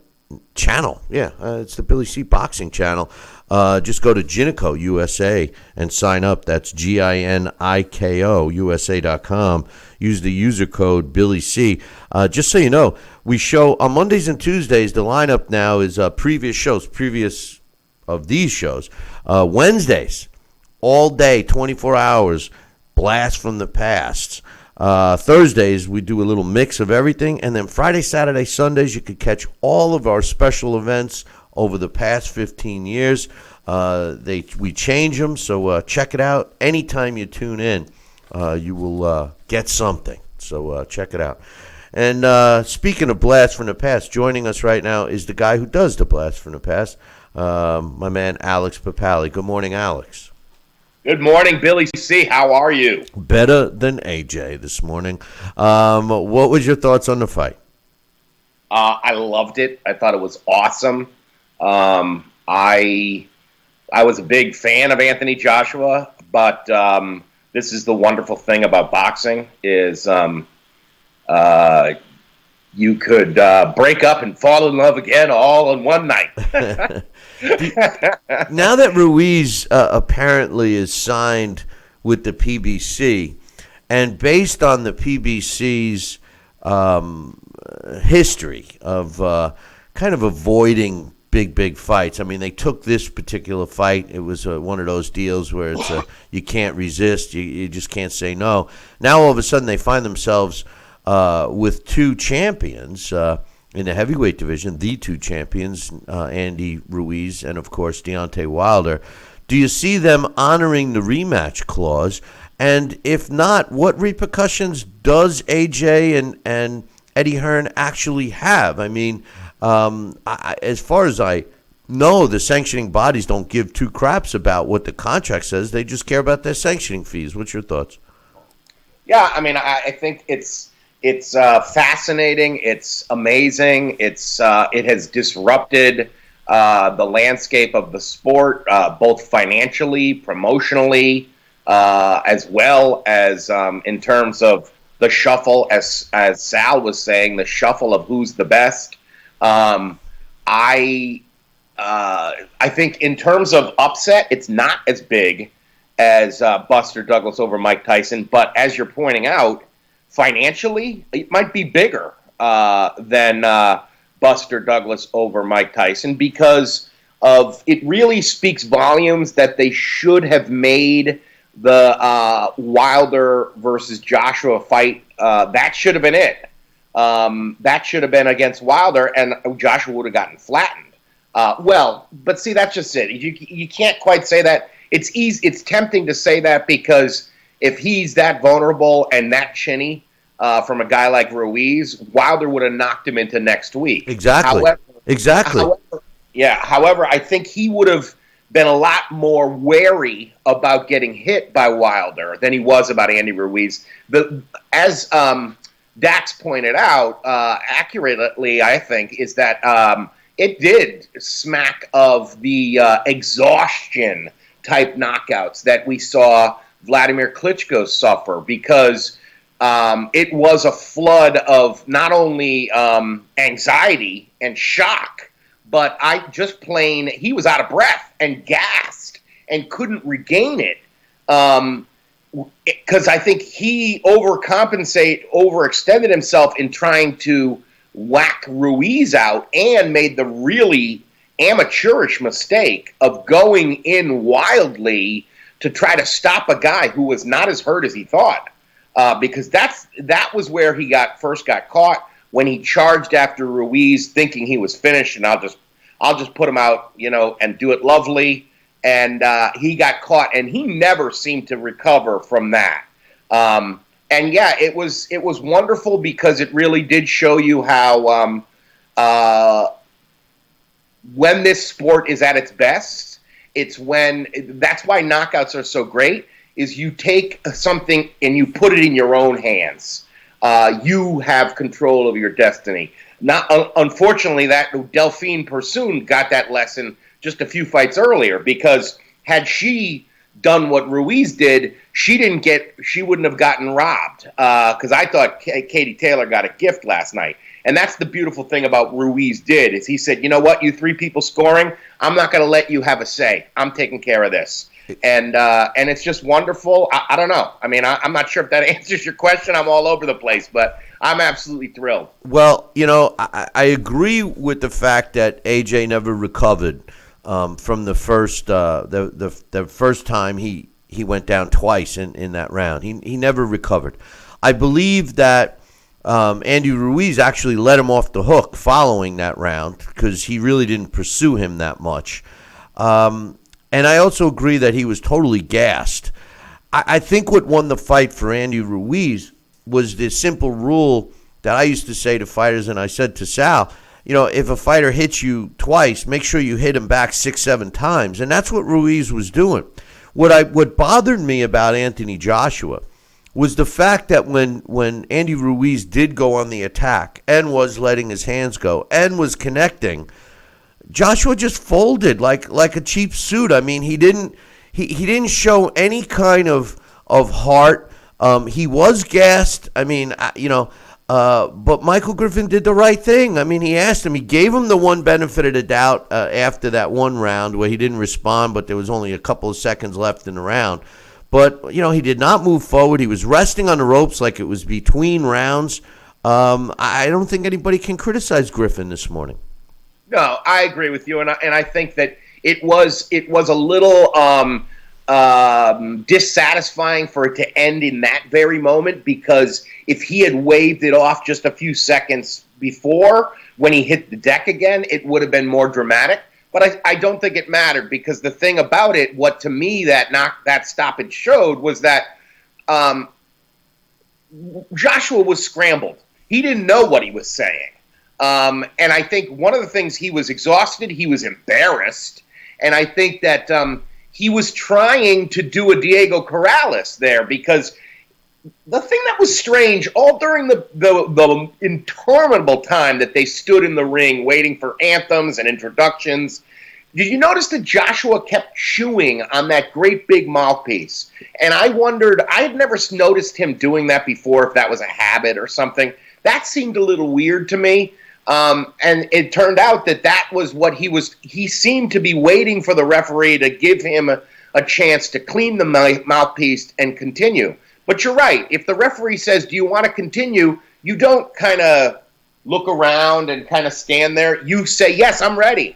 channel. Yeah, it's the Billy C. Boxing channel. Just go to Ginico USA and sign up. That's GINIKO USA.com. Use the user code Billy C. Just so you know, we show on Mondays and Tuesdays. The lineup now is previous of these shows. Wednesdays, all day, 24 hours, blast from the past. Thursdays, we do a little mix of everything. And then Friday, Saturday, Sundays, you could catch all of our special events over the past 15 years. We change them, so check it out. Anytime you tune in, you will get something. So check it out. And speaking of blast from the past, joining us right now is the guy who does the blast from the past, my man Alex Papali. Good morning, Alex. Good morning, Billy C. How are you? Better than AJ this morning. What was your thoughts on the fight? I loved it. I thought it was awesome. I was a big fan of Anthony Joshua, but this is the wonderful thing about boxing is you could break up and fall in love again all in one night. Now that Ruiz apparently is signed with the PBC, and based on the PBC's history of kind of avoiding big fights. I mean, they took this particular fight. It was one of those deals where it's you can't resist. You just can't say no. Now all of a sudden they find themselves with two champions in the heavyweight division, the two champions, Andy Ruiz and, of course, Deontay Wilder. Do you see them honoring the rematch clause? And if not, what repercussions does AJ and Eddie Hearn actually have? I mean, as far as I know, the sanctioning bodies don't give two craps about what the contract says. They just care about their sanctioning fees. What's your thoughts? Yeah, I mean, I think it's fascinating. It's amazing. It has disrupted the landscape of the sport, both financially, promotionally, as well as in terms of the shuffle, as Sal was saying, the shuffle of who's the best. I think in terms of upset, it's not as big as Buster Douglas over Mike Tyson, but as you're pointing out, financially, it might be bigger than Buster Douglas over Mike Tyson because of it really speaks volumes that they should have made the Wilder versus Joshua fight. That should have been it. That should have been against Wilder, and Joshua would have gotten flattened. But see, that's just it. You can't quite say that. It's easy. It's tempting to say that because if he's that vulnerable and that chinny from a guy like Ruiz, Wilder would have knocked him into next week. Exactly. However, I think he would have been a lot more wary about getting hit by Wilder than he was about Andy Ruiz. As Dax pointed out accurately, I think, is that it did smack of the exhaustion type knockouts that we saw Vladimir Klitschko suffer because it was a flood of not only anxiety and shock, but he was out of breath and gassed and couldn't regain it. Because I think he overextended himself in trying to whack Ruiz out and made the really amateurish mistake of going in wildly to try to stop a guy who was not as hurt as he thought. Because that was where he first got caught when he charged after Ruiz thinking he was finished and I'll just put him out, and do it lovely. And he got caught, and he never seemed to recover from that. It was wonderful because it really did show you how when this sport is at its best, that's why knockouts are so great. Is you take something and you put it in your own hands. You have control of your destiny. Unfortunately, that Delphine Persoon got that lesson just a few fights earlier because had she done what Ruiz did, she wouldn't have gotten robbed. Because I thought Katie Taylor got a gift last night. And that's the beautiful thing about Ruiz did, is he said, you know what, you three people scoring, I'm not going to let you have a say. I'm taking care of this. And it's just wonderful. I don't know. I mean, I'm not sure if that answers your question. I'm all over the place, but I'm absolutely thrilled. Well, I agree with the fact that AJ never recovered from the first the first time he went down twice in that round. He never recovered. I believe that Andy Ruiz actually let him off the hook following that round because he really didn't pursue him that much. And I also agree that he was totally gassed. I think what won the fight for Andy Ruiz was the simple rule that I used to say to fighters, and I said to Sal, if a fighter hits you twice, make sure you hit him back 6-7 times. And that's what Ruiz was doing. What bothered me about Anthony Joshua was the fact that when Andy Ruiz did go on the attack and was letting his hands go and was connecting, Joshua just folded like a cheap suit. I mean, he didn't show any kind of heart. He was gassed. I mean, but Michael Griffin did the right thing. I mean, he asked him. He gave him the one benefit of the doubt after that one round where he didn't respond, but there was only a couple of seconds left in the round. But, he did not move forward. He was resting on the ropes like it was between rounds. I don't think anybody can criticize Griffin this morning. No, I agree with you, and I think that it was a little dissatisfying for it to end in that very moment, because if he had waved it off just a few seconds before when he hit the deck again, it would have been more dramatic. But I don't think it mattered, because the thing about it, what to me that stoppage showed was that Joshua was scrambled. He didn't know what he was saying. And I think one of the things, he was exhausted, he was embarrassed, and I think that he was trying to do a Diego Corrales there, because the thing that was strange, all during the interminable time that they stood in the ring waiting for anthems and introductions, did you notice that Joshua kept chewing on that great big mouthpiece? And I wondered, I had never noticed him doing that before, if that was a habit or something. That seemed a little weird to me. And it turned out that was what he seemed to be waiting for the referee to give him a chance to clean the mouthpiece and continue. But you're right. If the referee says, do you want to continue, you don't kind of look around and kind of stand there. You say, yes, I'm ready.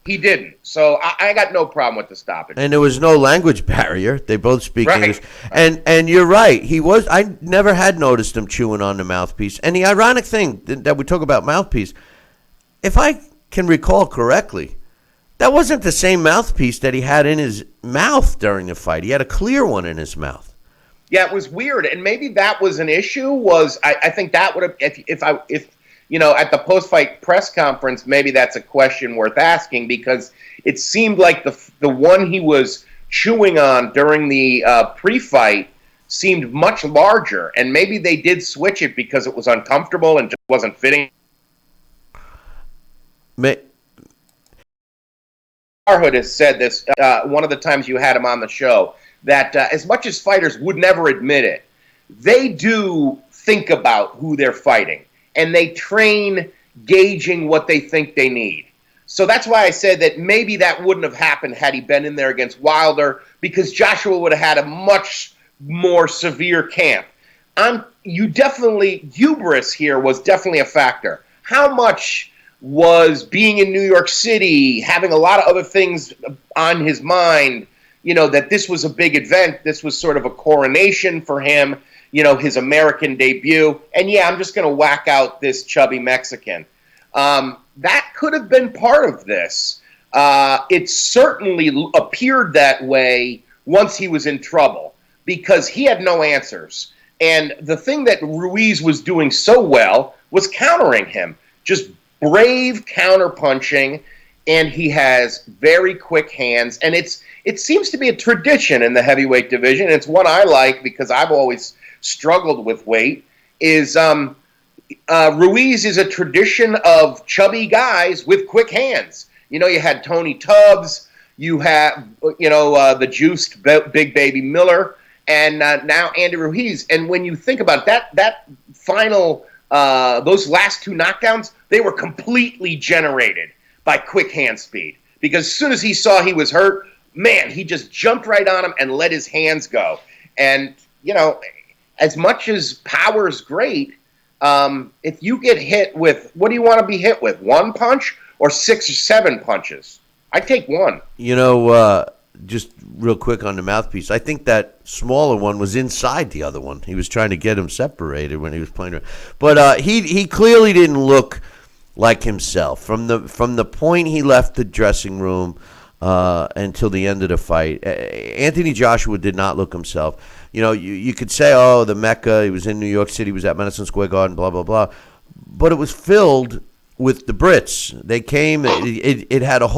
He didn't. So I got no problem with the stoppage. And there was no language barrier. They both speak English. And you're right. I never had noticed him chewing on the mouthpiece. And the ironic thing that we talk about mouthpiece, if I can recall correctly, that wasn't the same mouthpiece that he had in his mouth during the fight. He had a clear one in his mouth. Yeah, it was weird. And maybe that was an issue. I think that would have, if at the post-fight press conference, maybe that's a question worth asking, because it seemed like the one he was chewing on during the pre-fight seemed much larger, and maybe they did switch it because it was uncomfortable and just wasn't fitting. Harhood has said this one of the times you had him on the show, that as much as fighters would never admit it, they do think about who they're fighting. And they train gauging what they think they need. So that's why I said that maybe that wouldn't have happened had he been in there against Wilder, because Joshua would have had a much more severe camp. Hubris here was definitely a factor. How much was being in New York City, having a lot of other things on his mind, that this was a big event, this was sort of a coronation for him, his American debut. And yeah, I'm just going to whack out this chubby Mexican. That could have been part of this. It certainly appeared that way once he was in trouble, because he had no answers. And the thing that Ruiz was doing so well was countering him. Just brave counterpunching, and he has very quick hands. And it seems to be a tradition in the heavyweight division. It's one I like, because I've always struggled with weight, is Ruiz is a tradition of chubby guys with quick hands. You had Tony Tubbs, You have, the juiced Big Baby Miller, and now Andy Ruiz. And when you think about that final, those last two knockdowns, they were completely generated by quick hand speed. Because as soon as he saw he was hurt, man, he just jumped right on him and let his hands go. And, as much as power's great, if you get hit with, what do you want to be hit with? One punch or 6 or 7 punches? I take one. Just real quick on the mouthpiece, I think that smaller one was inside the other one. He was trying to get him separated when he was playing. But he clearly didn't look like himself from the point he left the dressing room until the end of the fight. Anthony Joshua did not look himself. You could say, oh, the Mecca, he was in New York City, he was at Madison Square Garden, blah, blah, blah. But it was filled with the Brits. They came, it had a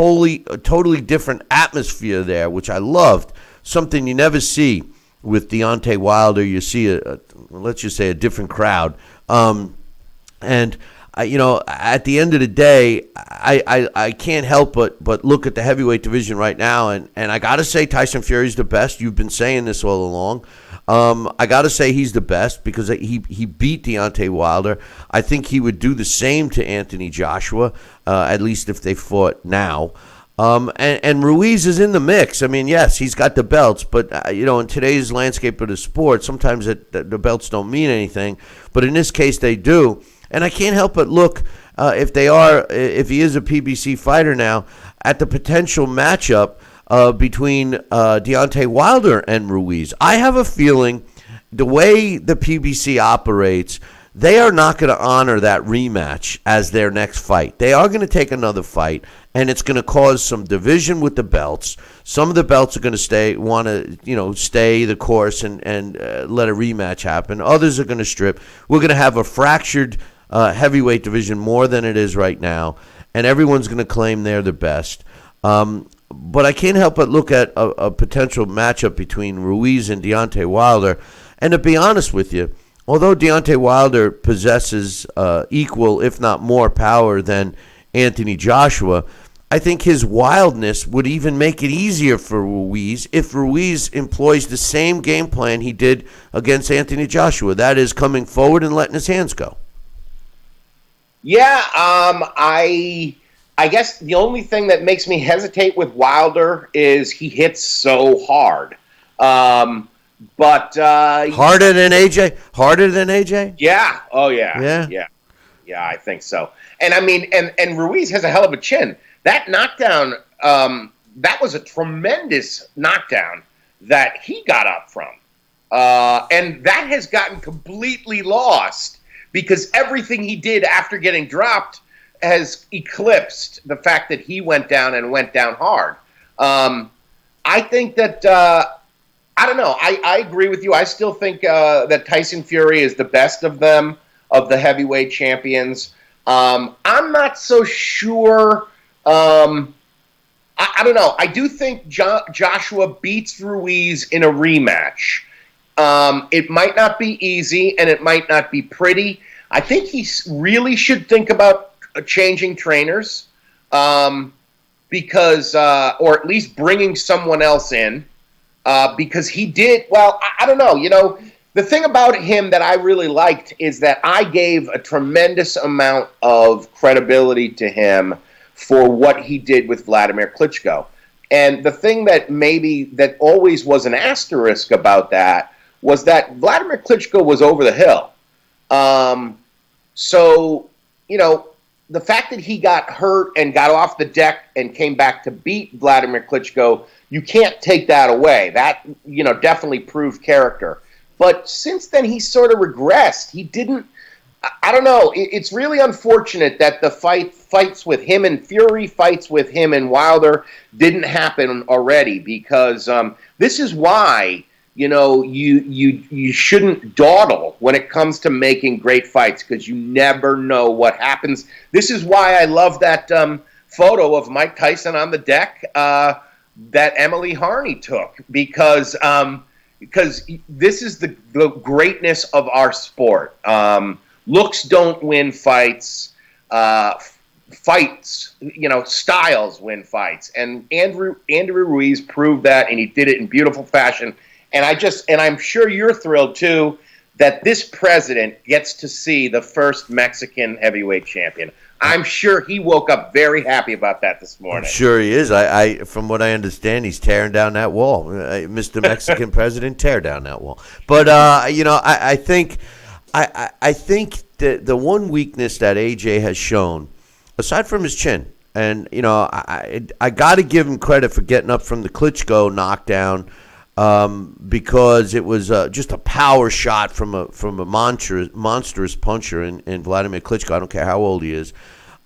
totally different atmosphere there, which I loved. Something you never see with Deontay Wilder. You see, let's just say, a different crowd. And at the end of the day, I can't help but look at the heavyweight division right now, and I got to say Tyson Fury's the best. You've been saying this all along. I got to say he's the best because he beat Deontay Wilder. I think he would do the same to Anthony Joshua, at least if they fought now. And Ruiz is in the mix. I mean, yes, he's got the belts, but, in today's landscape of the sport, sometimes the belts don't mean anything. But in this case, they do. And I can't help but look, if he is a PBC fighter now, at the potential matchup between Deontay Wilder and Ruiz. I have a feeling the way the PBC operates, they are not going to honor that rematch as their next fight. They are going to take another fight, and it's going to cause some division with the belts. Some of the belts are going to stay the course and let a rematch happen. Others are going to strip. We're going to have a fractured heavyweight division more than it is right now, and everyone's going to claim they're the best. But I can't help but look at a potential matchup between Ruiz and Deontay Wilder. And to be honest with you, although Deontay Wilder possesses equal, if not more, power than Anthony Joshua, I think his wildness would even make it easier for Ruiz if Ruiz employs the same game plan he did against Anthony Joshua. That is, coming forward and letting his hands go. Yeah, I guess the only thing that makes me hesitate with Wilder is he hits so hard. Harder than AJ? Harder than AJ? Yeah. Oh, yeah. Yeah, I think so. And I mean, and Ruiz has a hell of a chin. That knockdown, that was a tremendous knockdown that he got up from. And that has gotten completely lost because everything he did after getting dropped has eclipsed the fact that he went down and went down hard. I think that, I don't know, I agree with you. I still think that Tyson Fury is the best of them, of the heavyweight champions. I'm not so sure. I don't know. I do think Joshua beats Ruiz in a rematch. It might not be easy and it might not be pretty. I think he really should think about changing trainers because, or at least bringing someone else in because he did, well, I don't know. The thing about him that I really liked is that I gave a tremendous amount of credibility to him for what he did with Vladimir Klitschko. And the thing that always was an asterisk about that was that Vladimir Klitschko was over the hill. So, the fact that he got hurt and got off the deck and came back to beat Vladimir Klitschko, you can't take that away. That, definitely proved character. But since then, he sort of regressed. He didn't, I don't know. It's really unfortunate that the fights with him and Fury, fights with him and Wilder didn't happen already because this is why, you shouldn't dawdle when it comes to making great fights because you never know what happens. This is why I love that photo of Mike Tyson on the deck that Emily Harney took because this is the greatness of our sport. Looks don't win fights. fights, styles win fights. And Andrew Ruiz proved that, and he did it in beautiful fashion. And I'm sure you're thrilled too that this president gets to see the first Mexican heavyweight champion. I'm sure he woke up very happy about that this morning. I'm sure he is. I from what I understand, he's tearing down that wall. Mr. Mexican president, tear down that wall. But I think the one weakness that AJ has shown, aside from his chin, and I got to give him credit for getting up from the Klitschko knockdown, because it was just a power shot from a monstrous puncher in Vladimir Klitschko. I don't care how old he is.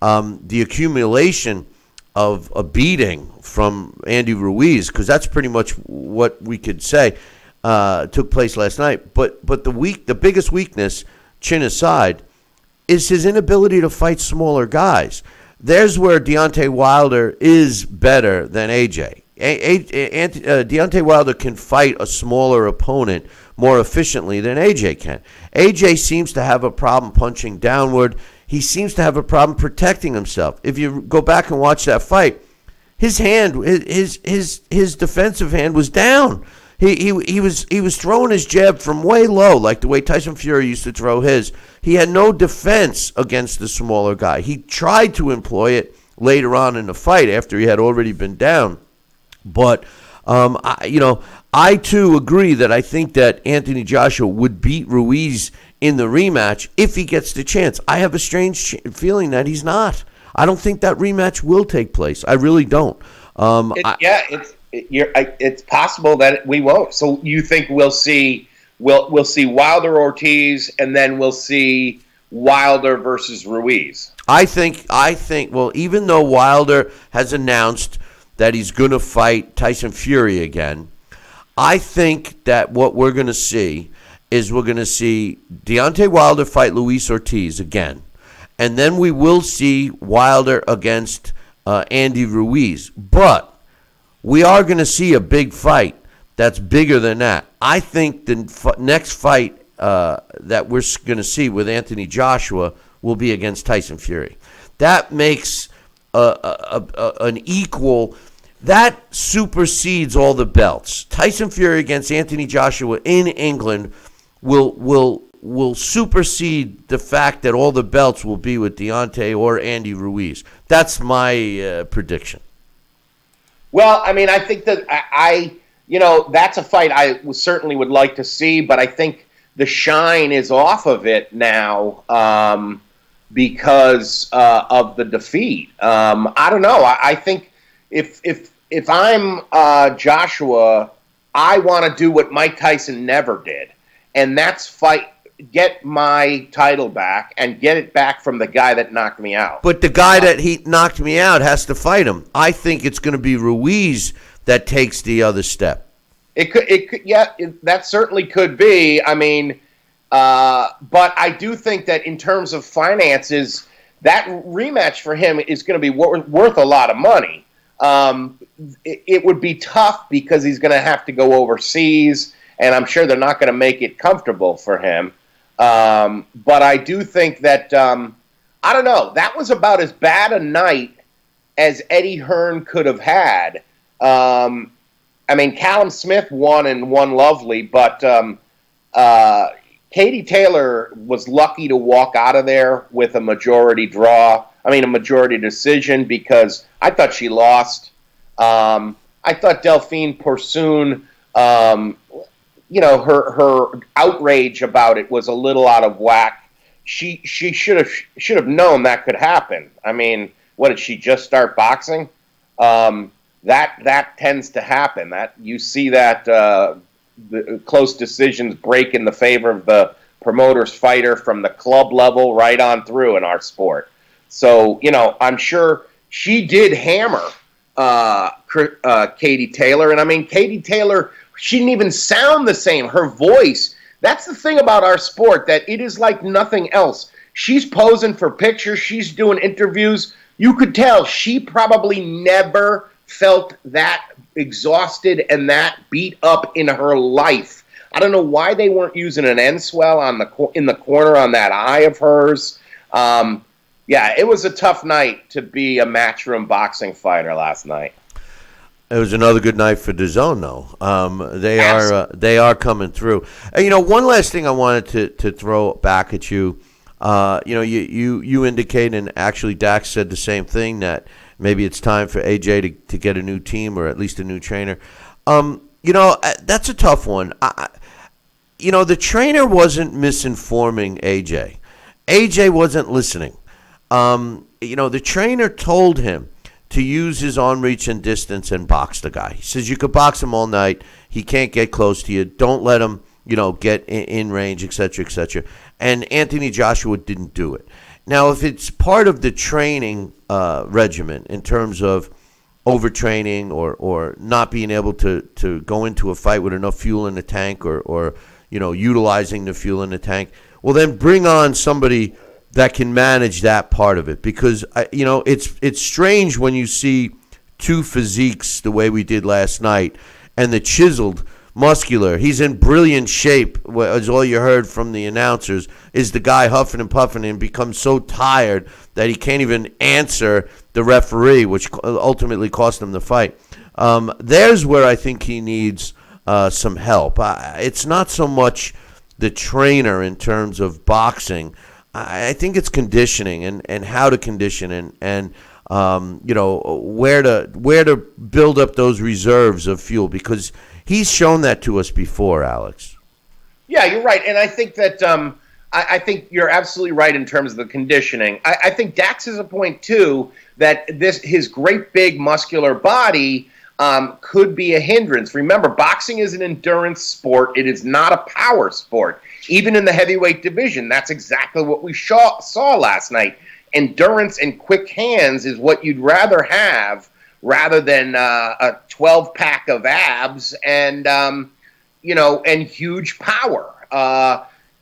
The accumulation of a beating from Andy Ruiz, because that's pretty much what we could say took place last night. But the biggest weakness, chin aside, is his inability to fight smaller guys. There's where Deontay Wilder is better than AJ. Deontay Wilder can fight a smaller opponent more efficiently than AJ can. AJ seems to have a problem punching downward. He seems to have a problem protecting himself. If you go back and watch that fight, his hand, his defensive hand was down. He was throwing his jab from way low, like the way Tyson Fury used to throw his. He had no defense against the smaller guy. He tried to employ it later on in the fight after he had already been down. But, I too agree that I think that Anthony Joshua would beat Ruiz in the rematch if he gets the chance. I have a strange feeling that he's not. I don't think that rematch will take place. I really don't. It's possible that we won't. So you think we'll see Wilder Ortiz, and then we'll see Wilder versus Ruiz? I think. Well, even though Wilder has announced that he's going to fight Tyson Fury again, I think that what we're going to see is Deontay Wilder fight Luis Ortiz again. And then we will see Wilder against Andy Ruiz. But we are going to see a big fight that's bigger than that. I think the next fight that we're going to see with Anthony Joshua will be against Tyson Fury. That makes an equal... That supersedes all the belts. Tyson Fury against Anthony Joshua in England will supersede the fact that all the belts will be with Deontay or Andy Ruiz. That's my prediction. Well, I mean, I think that that's a fight I certainly would like to see, but I think the shine is off of it now because of the defeat. I don't know. I think if I'm Joshua, I want to do what Mike Tyson never did, and that's get my title back and get it back from the guy that knocked me out. But the guy that he knocked me out has to fight him. I think it's going to be Ruiz that takes the other step. It could, that certainly could be. I mean, but I do think that in terms of finances, that rematch for him is going to be worth a lot of money. It would be tough because he's going to have to go overseas, and I'm sure they're not going to make it comfortable for him. But I do think that, I don't know, that was about as bad a night as Eddie Hearn could have had. I mean, Callum Smith won and won lovely, but Katie Taylor was lucky to walk out of there with a majority decision, because I thought she lost. I thought Delphine Poursoon, her outrage about it was a little out of whack. She should have known that could happen. I mean, what, did she just start boxing? That tends to happen. That you see that the close decisions break in the favor of the promoter's fighter from the club level right on through in our sport. So, I'm sure she did hammer Katie Taylor. And I mean, Katie Taylor, she didn't even sound the same. Her voice, that's the thing about our sport, that it is like nothing else. She's posing for pictures. She's doing interviews. You could tell she probably never felt that exhausted and that beat up in her life. I don't know why they weren't using an end swell in the corner on that eye of hers. Yeah, it was a tough night to be a matchroom boxing fighter last night. It was another good night for DAZN, though. They are coming through. And, one last thing I wanted to throw back at you. You indicate, and actually Dax said the same thing, that maybe it's time for AJ to get a new team or at least a new trainer. That's a tough one. The trainer wasn't misinforming AJ. AJ wasn't listening. The trainer told him to use his arm reach and distance and box the guy. He says you could box him all night. He can't get close to you. Don't let him, get in range, et cetera, and Anthony Joshua didn't do it. Now, if it's part of the training regimen in terms of overtraining or not being able to go into a fight with enough fuel in the tank or utilizing the fuel in the tank, well, then bring on somebody that can manage that part of it, because it's strange when you see two physiques the way we did last night, and the chiseled, muscular, he's in brilliant shape, as all you heard from the announcers, is the guy huffing and puffing and becomes so tired that he can't even answer the referee, which ultimately cost him the fight. There's where I think he needs some help. It's not so much the trainer in terms of boxing. I think it's conditioning and how to condition and where to build up those reserves of fuel, because he's shown that to us before, Alex. Yeah, you're right, and I think that I think you're absolutely right in terms of the conditioning. I think Dax has a point too, that his great big muscular body could be a hindrance. Remember, boxing is an endurance sport. It is not a power sport. Even in the heavyweight division, that's exactly what we saw last night. Endurance and quick hands is what you'd rather have rather than a 12-pack of abs and huge power.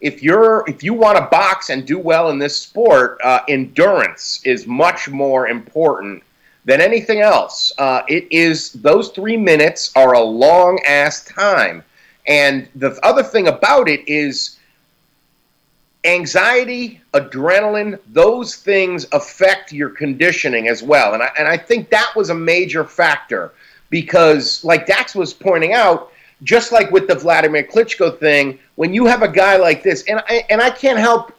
If you want to box and do well in this sport, endurance is much more important than anything else. Those 3 minutes are a long ass time. And the other thing about it is anxiety, adrenaline, those things affect your conditioning as well. And I think that was a major factor, because like Dax was pointing out, just like with the Vladimir Klitschko thing, when you have a guy like this, and I can't help,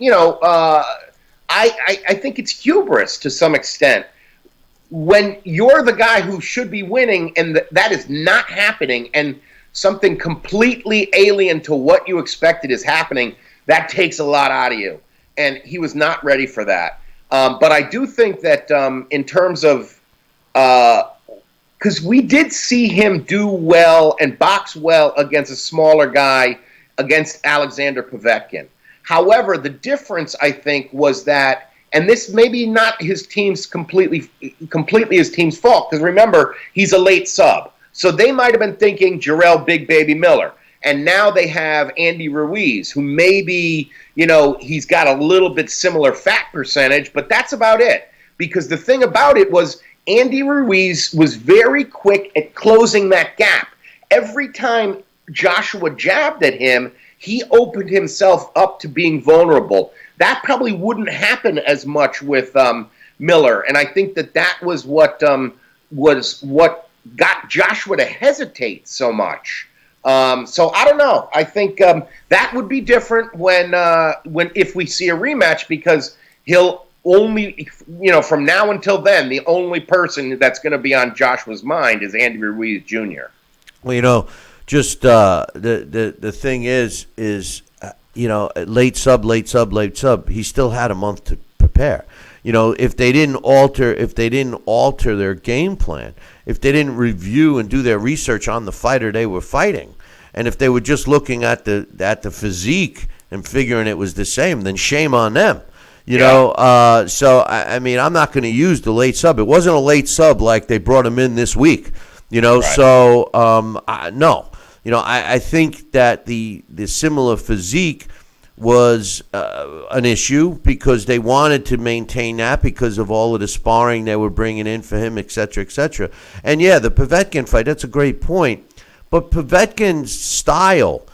I think it's hubris to some extent. When you're the guy who should be winning and that is not happening, and something completely alien to what you expected is happening, that takes a lot out of you. And he was not ready for that. But I do think that in terms of because we did see him do well and box well against a smaller guy, against Alexander Povetkin. However, the difference, I think, was that, and this maybe not his team's completely his team's fault, because remember, he's a late sub. So they might have been thinking Jarrell Big Baby Miller. And now they have Andy Ruiz, who maybe, he's got a little bit similar fat percentage, but that's about it. Because the thing about it was Andy Ruiz was very quick at closing that gap. Every time Joshua jabbed at him, he opened himself up to being vulnerable. That probably wouldn't happen as much with Miller. And I think that was what got Joshua to hesitate so much. So I don't know. I think that would be different when if we see a rematch, because he'll only, from now until then, the only person that's going to be on Joshua's mind is Andy Ruiz Jr. Well, just the thing is late sub. He still had a month to prepare. If they didn't alter their game plan, if they didn't review and do their research on the fighter they were fighting, and if they were just looking at the physique and figuring it was the same, then shame on them. So I'm not going to use the late sub. It wasn't a late sub like they brought him in this week. Right. So no. I think that the similar physique was an issue, because they wanted to maintain that because of all of the sparring they were bringing in for him, et cetera, et cetera. And yeah, the Povetkin fight, that's a great point. But Povetkin's style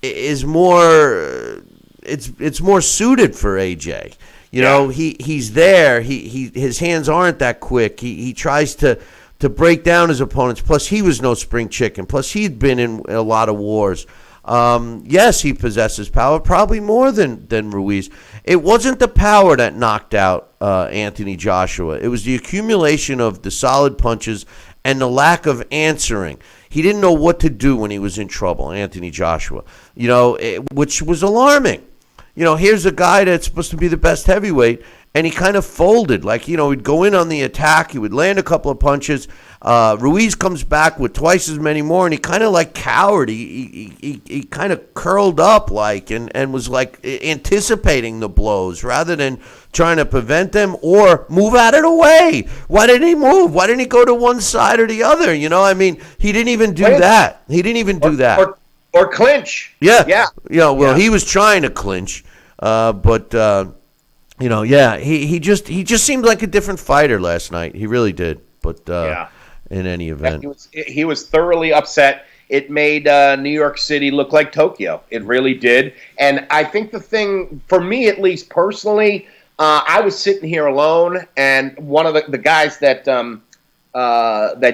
is more, it's more suited for AJ. You know, he's there. His hands aren't that quick. He tries to break down his opponents. Plus, he was no spring chicken. Plus, he'd been in a lot of wars. Yes, he possesses power, probably more than Ruiz. It wasn't the power that knocked out Anthony Joshua. It was the accumulation of the solid punches and the lack of answering. He didn't know what to do when he was in trouble, Anthony Joshua, which was alarming. Here's a guy that's supposed to be the best heavyweight, and he kind of folded. He'd go in on the attack. He would land a couple of punches. Ruiz comes back with twice as many more, and he kind of cowered. He kind of curled up and was anticipating the blows rather than trying to prevent them or move out of the way. Why didn't he move? Why didn't he go to one side or the other? He didn't even do that. He didn't even do that. Or clinch. Yeah. He was trying to clinch, but he just seemed like a different fighter last night. He really did. But in any event, he was thoroughly upset. It made New York City look like Tokyo. It really did. And I think the thing, for me at least personally, I was sitting here alone, and one of the guys that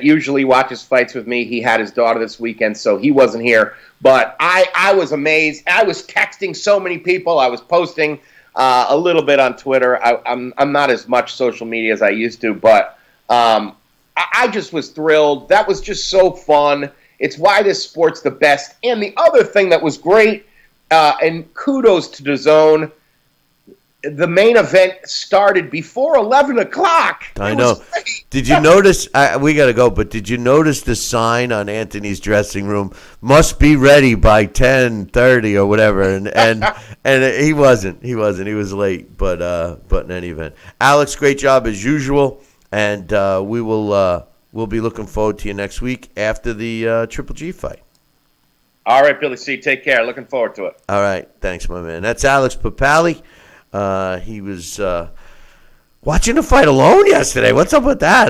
usually watches fights with me, he had his daughter this weekend, so he wasn't here. But I was amazed. I was texting so many people. I was posting a little bit on Twitter. I'm not as much social media as I used to, but I just was thrilled. That was just so fun. It's why this sport's the best. And the other thing that was great, and kudos to DAZN, the main event started before 11 o'clock. I know. Did you notice? We got to go, but did you notice the sign on Anthony's dressing room? Must be ready by 10:30 or whatever. And he wasn't. He was late. But in any event, Alex, great job as usual. And we'll be looking forward to you next week after the Triple G fight. All right, Billy C. Take care. Looking forward to it. All right. Thanks, my man. That's Alex Papali. He was watching the fight alone yesterday. What's up with that?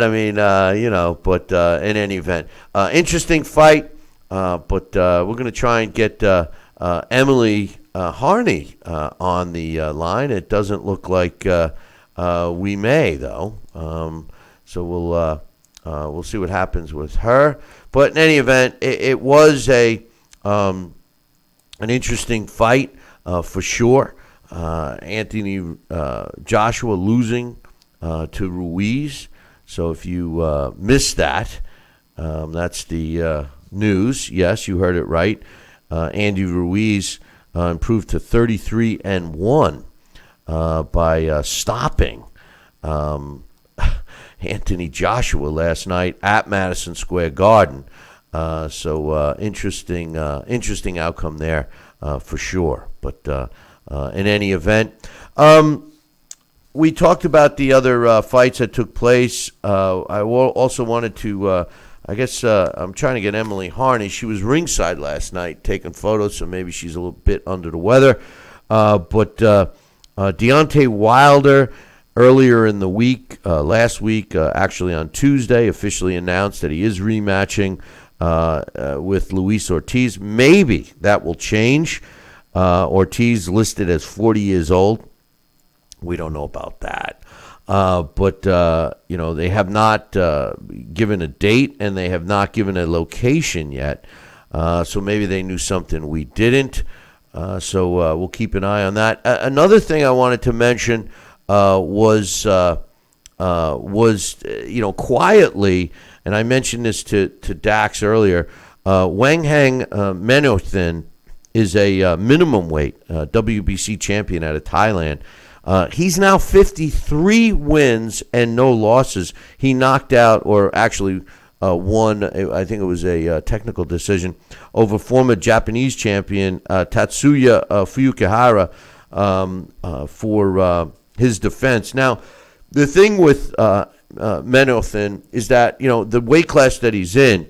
But in any event, interesting fight. But we're going to try and get Emily Harney on the line. It doesn't look like we may, though. So we'll see what happens with her. But in any event, it was an interesting fight for sure. Anthony Joshua losing to Ruiz. So if you missed that, that's the news. Yes, you heard it right. Andy Ruiz improved to 33-1 by stopping Anthony Joshua last night at Madison Square Garden. So interesting outcome there for sure. But in any event, we talked about the other fights that took place. I also wanted to, I'm trying to get Emily Harney. She was ringside last night taking photos, so maybe she's a little bit under the weather. But Deontay Wilder, earlier in the week, last week, actually on Tuesday, officially announced that he is rematching with Luis Ortiz. Maybe that will change. Ortiz listed as 40 years old. We don't know about that. But they have not given a date, and they have not given a location yet. So maybe they knew something we didn't. So we'll keep an eye on that. Another thing I wanted to mention was quietly, and I mentioned this to Dax earlier, Wang Hang Menothin is a minimum weight WBC champion out of Thailand. He's now 53 wins and no losses. He knocked out, or actually won, I think it was a technical decision, over former Japanese champion Tatsuya Fukihara for his defense. Now, the thing with Menothin is that, the weight class that he's in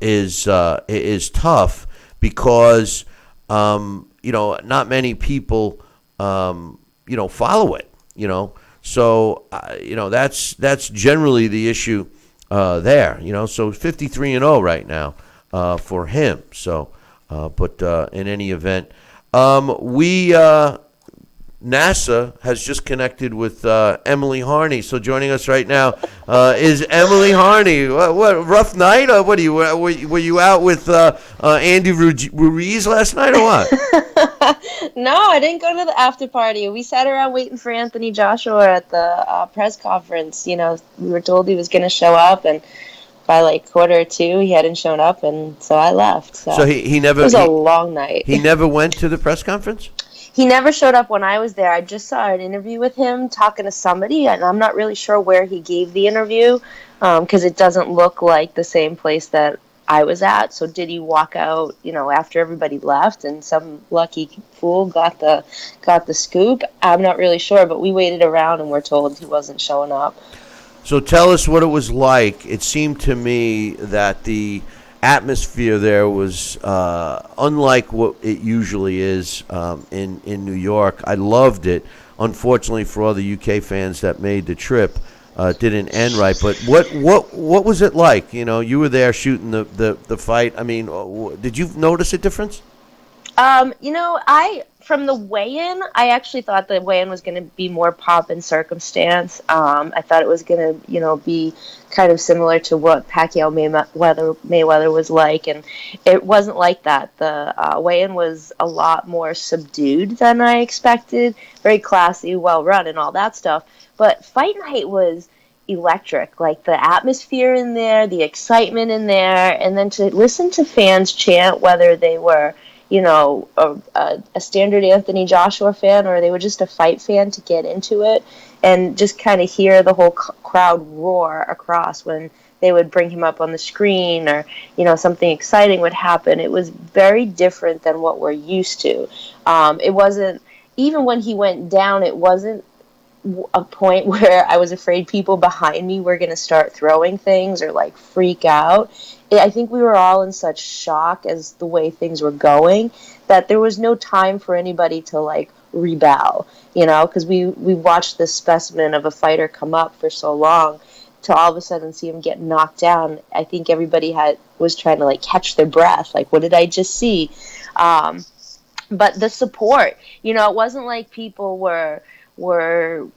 is tough because, not many people, follow it, So, that's generally the issue there, So 53-0 right now for him. So, but in any event, we NASA has just connected with Emily Harney. So joining us right now is Emily Harney. What rough night? What are you? Were you out with Andy Ruiz last night or what? No, I didn't go to the after party. We sat around waiting for Anthony Joshua at the press conference. You know, we were told he was going to show up, and by like 1:45, he hadn't shown up, and so I left. So he never. It was a long night. He never went to the press conference? He never showed up when I was there. I just saw an interview with him talking to somebody, and I'm not really sure where he gave the interview because it doesn't look like the same place that I was at. So did he walk out, after everybody left and some lucky fool got the scoop? I'm not really sure, but we waited around and we're told he wasn't showing up. So tell us what it was like. It seemed to me that the atmosphere there was unlike what it usually is in New York. I loved it. Unfortunately for all the UK fans that made the trip, it didn't end right. But what was it like? You were there shooting the fight. I mean, did you notice a difference? From the weigh-in, I actually thought the weigh-in was going to be more pomp and circumstance. I thought it was going to, be kind of similar to what Pacquiao Mayweather was like, and it wasn't like that. The weigh-in was a lot more subdued than I expected. Very classy, well-run, and all that stuff. But fight night was electric. Like the atmosphere in there, the excitement in there, and then to listen to fans chant, whether they were a standard Anthony Joshua fan or they were just a fight fan, to get into it and just kind of hear the whole crowd roar across when they would bring him up on the screen or, something exciting would happen. It was very different than what we're used to. It wasn't, even when he went down, it wasn't a point where I was afraid people behind me were going to start throwing things or like freak out. I think we were all in such shock as the way things were going that there was no time for anybody to like rebel, because we watched this specimen of a fighter come up for so long to all of a sudden see him get knocked down. I think everybody was trying to like catch their breath. Like, what did I just see? But the support, it wasn't like people were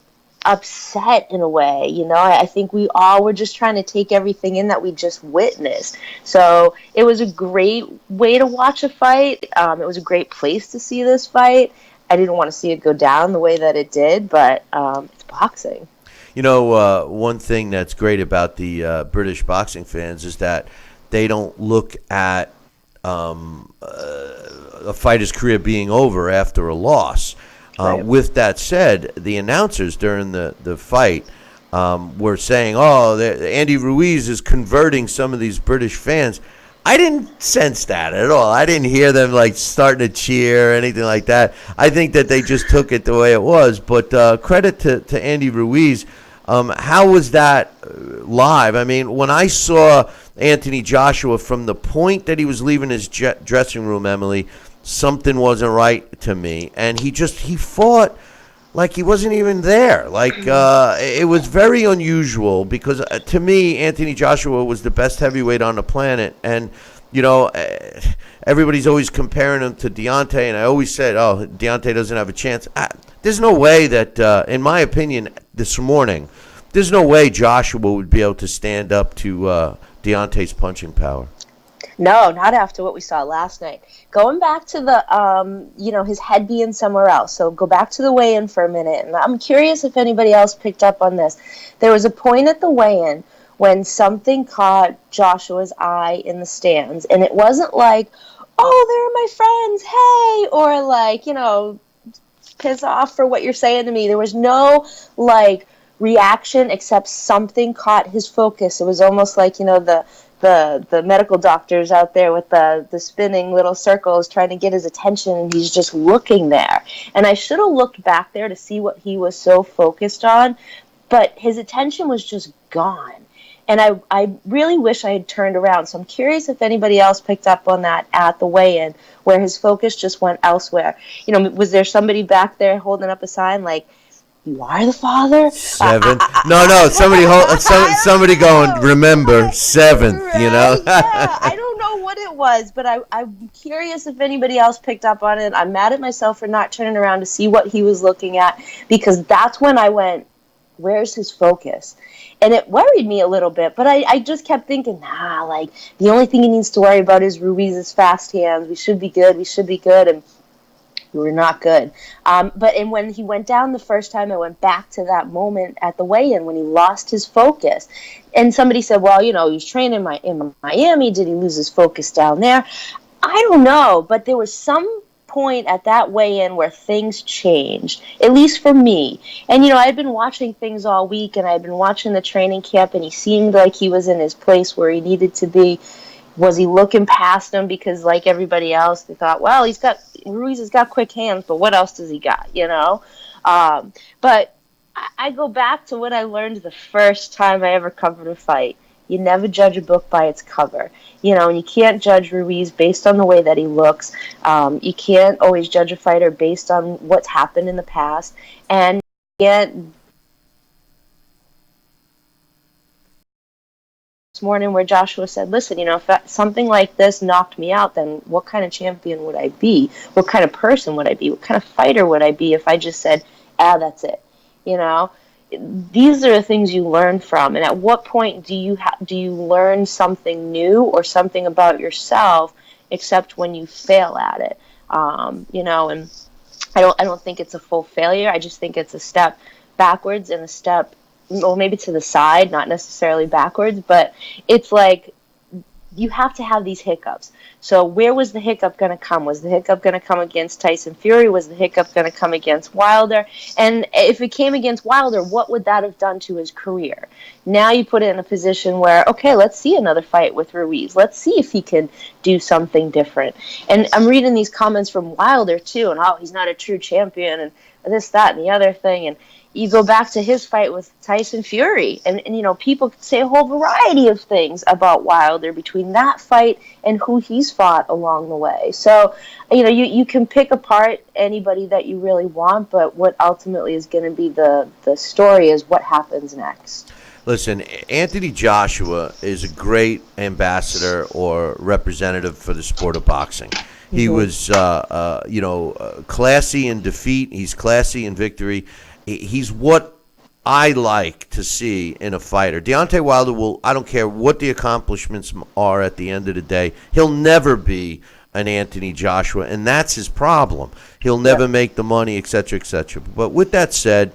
upset in a way. I think we all were just trying to take everything in that we just witnessed. So it was a great way to watch a fight. It was a great place to see this fight. I didn't want to see it go down the way that it did, but it's boxing. One thing that's great about the British boxing fans is that they don't look at a fighter's career being over after a loss. Right. With that said, the announcers during the fight were saying, Andy Ruiz is converting some of these British fans. I didn't sense that at all. I didn't hear them like starting to cheer or anything like that. I think that they just took it the way it was. But credit to Andy Ruiz. How was that live? I mean, when I saw Anthony Joshua from the point that he was leaving his dressing room, Emily, something wasn't right to me, and he fought like he wasn't even there. Like it was very unusual because to me, Anthony Joshua was the best heavyweight on the planet, and everybody's always comparing him to Deontay, and I always said, Deontay doesn't have a chance. There's no way that, in my opinion, this morning, there's no way Joshua would be able to stand up to Deontay's punching power. No, not after what we saw last night. Going back to the, his head being somewhere else. So go back to the weigh-in for a minute. And I'm curious if anybody else picked up on this. There was a point at the weigh-in when something caught Joshua's eye in the stands. And it wasn't like, oh, they're my friends, hey, or like, piss off for what you're saying to me. There was no, like, reaction except something caught his focus. It was almost like, the medical doctors out there with the spinning little circles trying to get his attention, and he's just looking there. And I should have looked back there to see what he was so focused on, but his attention was just gone. And I really wish I had turned around. So I'm curious if anybody else picked up on that at the weigh-in, where his focus just went elsewhere. Was there somebody back there holding up a sign like, "You are the father"? 7th. No. Somebody going, remember 7th. Right, yeah, I don't know know what it was, but I'm curious if anybody else picked up on it. I'm mad at myself for not turning around to see what he was looking at, because that's when I went, where's his focus? And it worried me a little bit, but I just kept thinking, like, the only thing he needs to worry about is Ruiz's fast hands. We should be good, and we were not good. And when he went down the first time, I went back to that moment at the weigh-in when he lost his focus. And somebody said, well, he was training in Miami. Did he lose his focus down there? I don't know, but there was some point at that weigh-in where things changed, at least for me. And I'd been watching things all week, and I'd been watching the training camp, and he seemed like he was in his place where he needed to be. Was he looking past him? Because like everybody else, they thought, well, Ruiz has got quick hands, but what else does he got? But I go back to what I learned the first time I ever covered a fight. You never judge a book by its cover. And you can't judge Ruiz based on the way that he looks. You can't always judge a fighter based on what's happened in the past. And you can't. This morning where Joshua said, listen, if something like this knocked me out, then what kind of champion would I be? What kind of person would I be? What kind of fighter would I be if I just said, that's it? These are the things you learn from, and at what point do you learn something new or something about yourself, except when you fail at it? And I don't think it's a full failure. I just think it's a step backwards and a step, well, maybe to the side, not necessarily backwards, but it's like you have to have these hiccups. So where was the hiccup going to come? Was the hiccup going to come against Tyson Fury? Was the hiccup going to come against Wilder? And if it came against Wilder, what would that have done to his career? Now you put it in a position where, okay, let's see another fight with Ruiz. Let's see if he can do something different. And I'm reading these comments from Wilder, too, and, he's not a true champion, and this, that, and the other thing, and you go back to his fight with Tyson Fury, and people say a whole variety of things about Wilder between that fight and who he's fought along the way. So, you can pick apart anybody that you really want, but what ultimately is going to be the story is what happens next. Listen, Anthony Joshua is a great ambassador or representative for the sport of boxing. He was, classy in defeat. He's classy in victory. He's what I like to see in a fighter. Deontay Wilder I don't care what the accomplishments are at the end of the day, he'll never be an Anthony Joshua, and that's his problem. He'll never make the money, et cetera, et cetera. But with that said,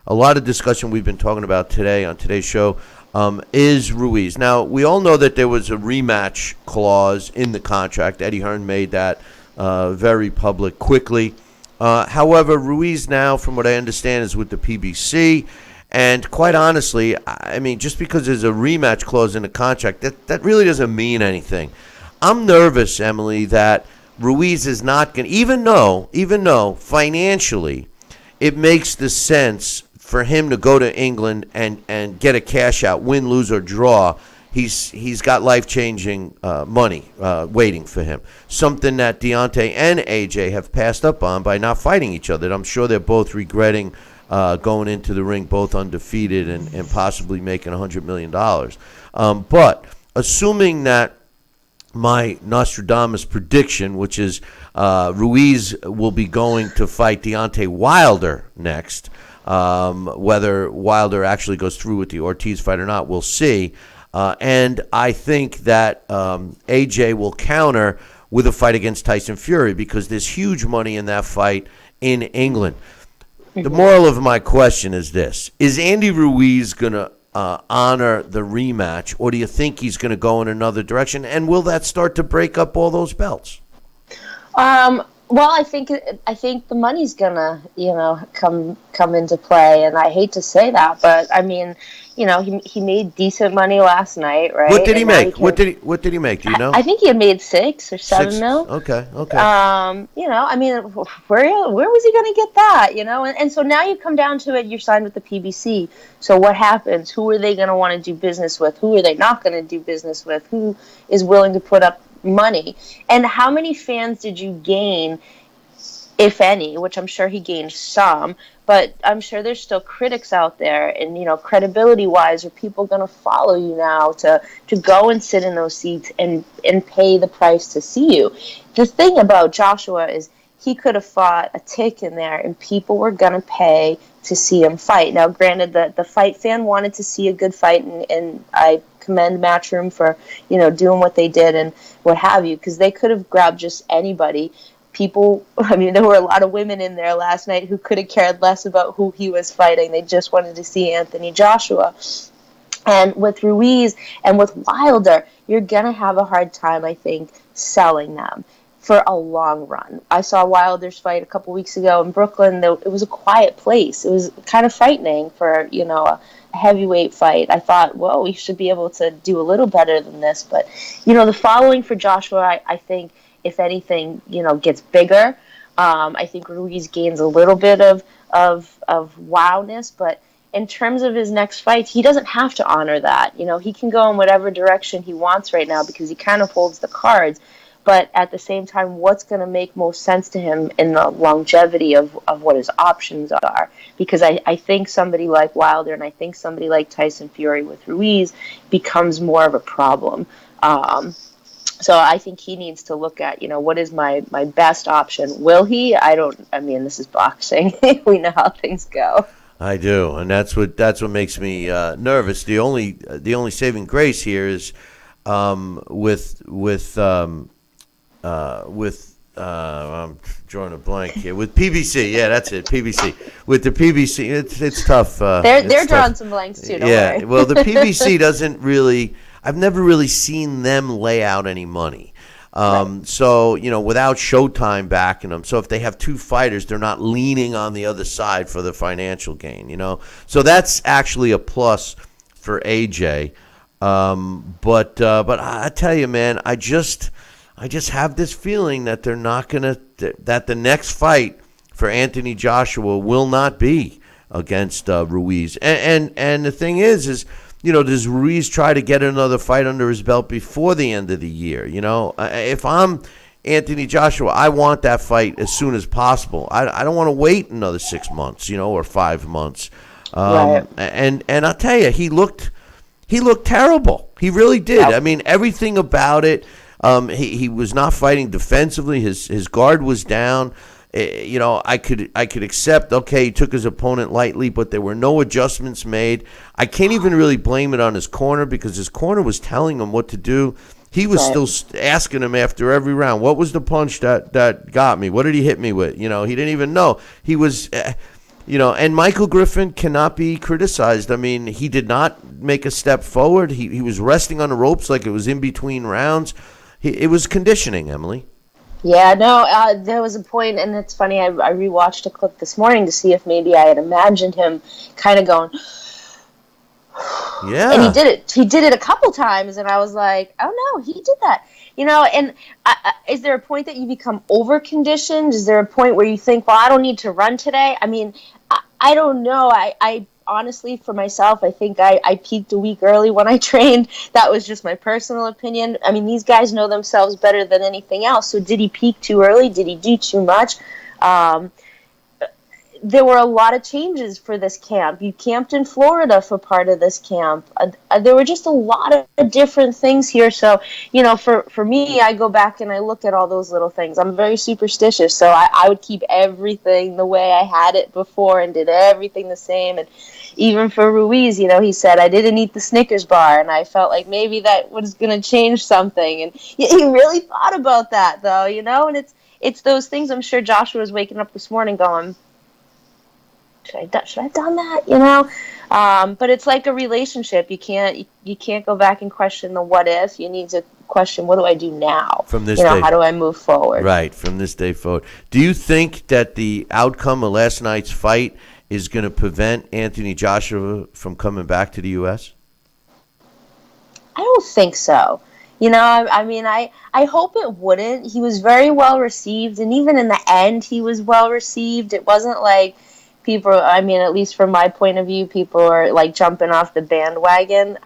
a lot of discussion we've been talking about today on today's show is Ruiz. Now, we all know that there was a rematch clause in the contract. Eddie Hearn made that very public quickly. However, Ruiz now, from what I understand, is with the PBC. And quite honestly, I mean, just because there's a rematch clause in the contract, that really doesn't mean anything. I'm nervous, Emily, that Ruiz is not going to, even though financially it makes the sense for him to go to England and get a cash out, win, lose, or draw. He's got life-changing money waiting for him, something that Deontay and AJ have passed up on by not fighting each other. I'm sure they're both regretting going into the ring, both undefeated and possibly making $100 million. But assuming that my Nostradamus prediction, which is Ruiz will be going to fight Deontay Wilder next, whether Wilder actually goes through with the Ortiz fight or not, we'll see. And I think that AJ will counter with a fight against Tyson Fury because there's huge money in that fight in England. The moral of my question is this. Is Andy Ruiz going to honor the rematch, or do you think he's going to go in another direction? And will that start to break up all those belts? Well, I think the money's gonna, come into play, and I hate to say that, but I mean, he made decent money last night, right? What did he make? What did he make? Do you know? I think he had made $6 or $7 mil. Okay. I mean, where was he gonna get that? And so now you come down to it. You're signed with the PBC. So what happens? Who are they gonna want to do business with? Who are they not gonna do business with? Who is willing to put up money? And how many fans did you gain if any, which I'm sure he gained some, but I'm sure there's still critics out there, and credibility-wise, are people going to follow you now to go and sit in those seats and pay the price to see you? The thing about Joshua is he could have fought a tick in there, and people were going to pay to see him fight. Now, granted, the fight fan wanted to see a good fight, and I commend Matchroom for doing what they did and what have you, because they could have grabbed just anybody. People, there were a lot of women in there last night who could have cared less about who he was fighting. They just wanted to see Anthony Joshua. And with Ruiz and with Wilder, you're going to have a hard time, I think, selling them for a long run. I saw Wilder's fight a couple weeks ago in Brooklyn. It was a quiet place. It was kind of frightening for, a heavyweight fight. I thought, well, we should be able to do a little better than this. But, the following for Joshua, I think, if anything, gets bigger. I think Ruiz gains a little bit of wowness, but in terms of his next fights, he doesn't have to honor that. He can go in whatever direction he wants right now because he kind of holds the cards. But at the same time, what's going to make most sense to him in the longevity of what his options are? Because I think somebody like Wilder and I think somebody like Tyson Fury with Ruiz becomes more of a problem. So I think he needs to look at, what is my best option? Will he? This is boxing. We know how things go. I do, and that's what makes me nervous. The only saving grace here is with I'm drawing a blank here with PBC. Yeah, that's it. PBC. With the PBC, it's tough. They're drawing some blanks too. Don't worry. Well, the PBC doesn't really. I've never really seen them lay out any money. Right. So, without Showtime backing them. So if they have two fighters, they're not leaning on the other side for the financial gain, So that's actually a plus for AJ. But I tell you, man, I just have this feeling that they're not going to, that the next fight for Anthony Joshua will not be against Ruiz. And the thing is, does Ruiz try to get another fight under his belt before the end of the year? If I'm Anthony Joshua, I want that fight as soon as possible. I don't want to wait another 6 months, or 5 months. Right. And I'll tell you, he looked terrible. He really did. Yep. Everything about it. He was not fighting defensively. His guard was down. I could accept, okay, he took his opponent lightly, but there were no adjustments made. I can't even really blame it on his corner because his corner was telling him what to do. He was still asking him after every round, what was the punch that got me? What did he hit me with? He didn't even know. He was, and Michael Griffin cannot be criticized. He did not make a step forward. He was resting on the ropes like it was in between rounds. It was conditioning, Emily. Yeah, no, there was a point, and it's funny, I rewatched a clip this morning to see if maybe I had imagined him kind of going, yeah. And he did it. He did it a couple times, and I was like, oh, no, he did that. And is there a point that you become over-conditioned? Is there a point where you think, well, I don't need to run today? I don't know. I honestly, for myself, I think I peaked a week early when I trained. That was just my personal opinion. These guys know themselves better than anything else. So did he peak too early? Did he do too much? There were a lot of changes for this camp. You camped in Florida for part of this camp. There were just a lot of different things here. So, for me, I go back and I look at all those little things. I'm very superstitious, so I would keep everything the way I had it before and did everything the same. And even for Ruiz, he said, I didn't eat the Snickers bar, and I felt like maybe that was going to change something. And he really thought about that, though, and it's those things. I'm sure Joshua was waking up this morning going, should I have done that? But it's like a relationship. You can't go back and question the what if. You need to question, what do I do now? From this day, how do I move forward? Right, from this day forward. Do you think that the outcome of last night's fight is going to prevent Anthony Joshua from coming back to the U.S.? I don't think so. I hope it wouldn't. He was very well received, and even in the end, he was well received. It wasn't like people, at least from my point of view, people are like jumping off the bandwagon.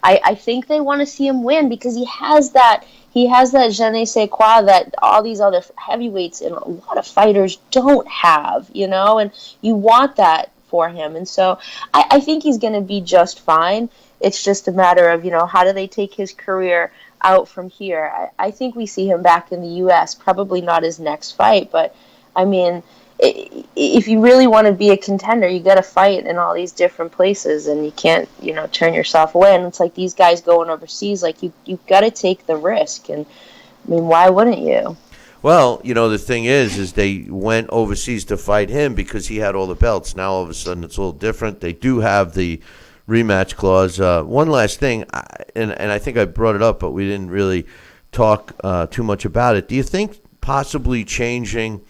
I think they want to see him win because he has that he has that je ne sais quoi that all these other heavyweights and a lot of fighters don't have, you know, and you want that for him. And so I think he's going to be just fine. It's just a matter of, you know, how do they take his career out from here? I think we see him back in the U.S., probably not his next fight, but I mean, if you really want to be a contender, you got to fight in all these different places, and you can't, you know, turn yourself away. And it's like these guys going overseas, like you've got to take the risk. And I mean, why wouldn't you? Well, you know, the thing is they went overseas to fight him because he had all the belts. Now all of a sudden it's a little different. They do have the rematch clause. One last thing, and I think I brought it up, but we didn't really talk too much about it. Do you think possibly changing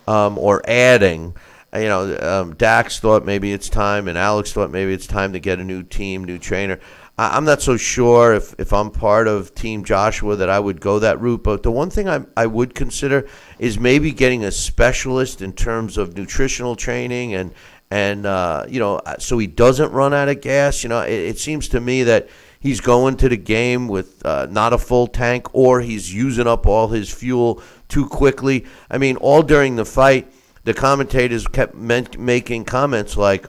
or adding, you know, Dax thought maybe it's time, and Alex thought maybe it's time to get a new team, new trainer. I'm not so sure if I'm part of Team Joshua that I would go that route, but the one thing I would consider is maybe getting a specialist in terms of nutritional training and you know, so he doesn't run out of gas. You know, it seems to me that he's going to the game with not a full tank, or he's using up all his fuel too quickly. I mean, all during the fight, the commentators kept making comments like,